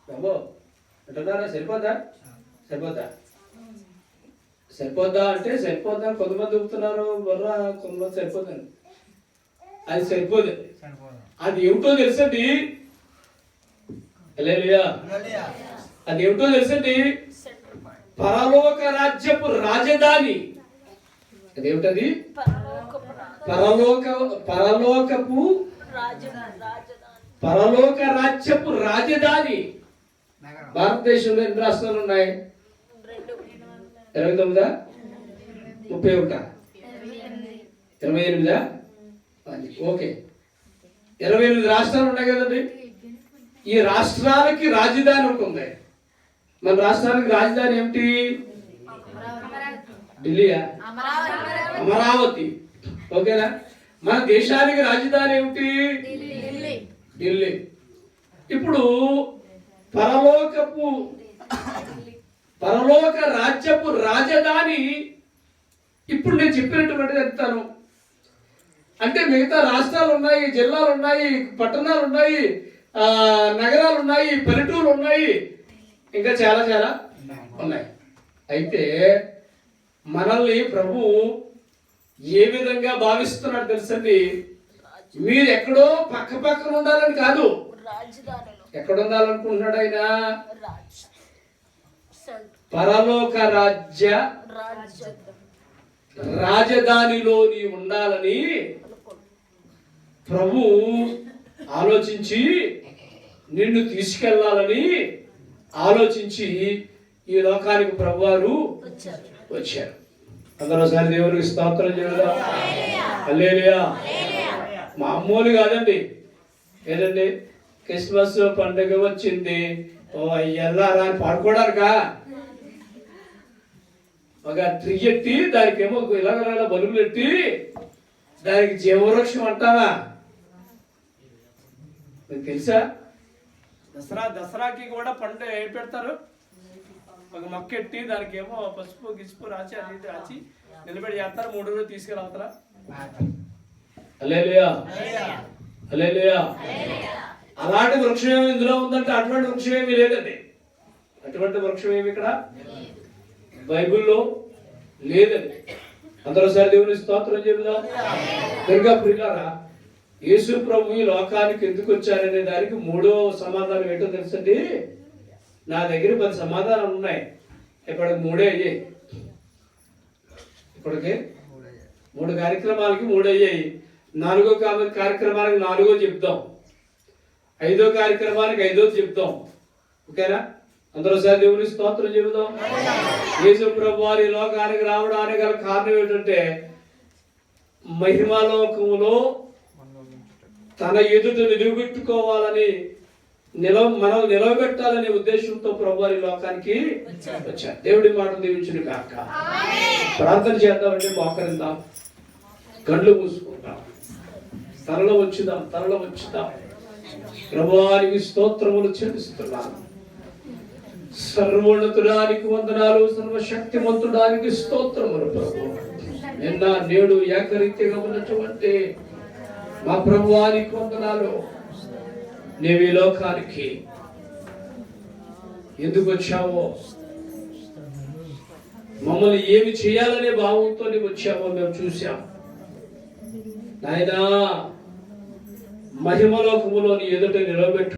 బాబో అంటున్నారా? సరిపోద్దా? సరిపోద్దా? సరిపోద్దా అంటే సరిపోద్దా. కొంతమంది చెబుతున్నారు బొర్రా, కొంతమంది సరిపోతుంది. అది సరిపోదు. అది ఏమిటో తెలుసండి? హల్లెలూయా. అది ఏమిటో తెలుసండి? పరలోక రాజ్యపు రాజధాని. అదేమిటది? పరలోక రాజ్యపు రాజధాని. భారతదేశంలో ఎన్ని రాష్ట్రాలు ఉన్నాయి? 29, 31, 28. ఓకే, 28 రాష్ట్రాలు ఉన్నాయి కదండి. ఈ రాష్ట్రాలకి రాజధాని ఒకటి ఉంది. మన రాష్ట్రానికి రాజధాని ఏమిటి? ఢిల్లీయా? అమరావతి. ఓకేనా? మన దేశానికి రాజధాని ఏమిటి? ఢిల్లీ. ఇప్పుడు పరలోక రాజ్యపు రాజధాని ఇప్పుడు నేను చెప్పినటువంటిది చెప్తాను. అంటే మిగతా రాష్ట్రాలు ఉన్నాయి, జిల్లాలు ఉన్నాయి, పట్టణాలు ఉన్నాయి, నగరాలు ఉన్నాయి, పల్లెటూళ్ళు ఉన్నాయి, ఇంకా చాలా చాలా ఉన్నాయి. అయితే మనల్ని ప్రభు ఏ విధంగా భావిస్తున్నాడు తెలుసండి? మీరు ఎక్కడో పక్క పక్కన ఉండాలని కాదు, ఎక్కడ ఉండాలనుకుంటున్నాడు ఆయన? పరలోక రాజధానిలో నీ ఉండాలని ప్రభు ఆలోచించి నిన్ను తీసుకెళ్లాలని ఆలోచించి ఈ లోకానికి ప్రభువారు వచ్చారు. అందరోసారి దేవునికి స్తోత్రం చేద్దాం. హల్లెలూయా. మామూలు కాదండి. ఏదండి, క్రిస్మస్ పండుగ వచ్చింది, ఓ ఎల్లారా అని పాడుకోవడానికా? ఒక ట్రిగెట్టి దానికి ఏమో ఇలాగ బలుగులు ఎట్టి దానికి జీవవృక్షం అంటావా? మీకు తెలుసా? దసరాకి కూడా పండుగ ఏం పెడతారు? ఒక మొక్క ఎట్టి దానికి ఏమో పసుపు గిసుపు రాసి అది రాసి నిలబెట్టి చేస్తారు. 3 రోజులు తీసుకెళ్ళవుతారా? హల్లెలూయా, హల్లెలూయా. అలాంటి వృక్షం ఏమి ఇందులో ఉందంటే అటువంటి వృక్షం ఏమీ లేదండి. అటువంటి వృక్షం ఏమి ఇక్కడ బైబిల్లో లేదండి. అందరోసారి దేవుని స్తోత్రం చెబుదాం. దుర్గా ప్రియులారా, యేసు ప్రభు ఈ లోకానికి ఎందుకు వచ్చారనే దానికి 3వ సమాధానం ఏంటో తెలుసండి. నా దగ్గర 10 సమాధానాలు ఉన్నాయి. ఇప్పటికి 3 అయ్యాయి. ఇప్పటికి 3 కార్యక్రమాలకి 3 అయ్యాయి. 4వ కార్యక్రమానికి 4వ చెప్తాం. 5వ కార్యక్రమానికి 5వ చెప్తాం. ఓకేనా? అందరోసారి దేవుని స్తోత్రం చెబుదాం. యేసు ప్రభు వారి లోకానికి రావడానికి గల కారణం ఏంటంటే మహిమాలోకములో తన ఎదుట నిలబెట్టుకోవాలని మనం నిలబెట్టాలనే ఉద్దేశంతో ప్రభు వారి లోకానికి వచ్చారు. దేవుడి మాటలు దీవించును కాక. ప్రార్థన చేద్దామంటే మోకరిద్దాం, కళ్ళు మూసుకుందాం, తలలో వచ్చుదాం. ప్రభువానికి స్తోత్రములు చెల్లిస్తున్నాను. సర్వోన్నతుడానికి వందనాలు, సర్వశక్తిమంతుడానికి స్తోత్రములు ప్రభు. నిన్న నేడు ఏకరీతిగా ఉన్నటువంటి మా ప్రభువానికి వందనాలు. నీవు ఈ లోకానికి ఎందుకు వచ్చావో, మమ్మల్ని ఏమి చేయాలనే భావంతో నీవు వచ్చావో మేము చూసాం నాయనా. మహిమలోకములో నీ ఎదుట నిలబెట్టు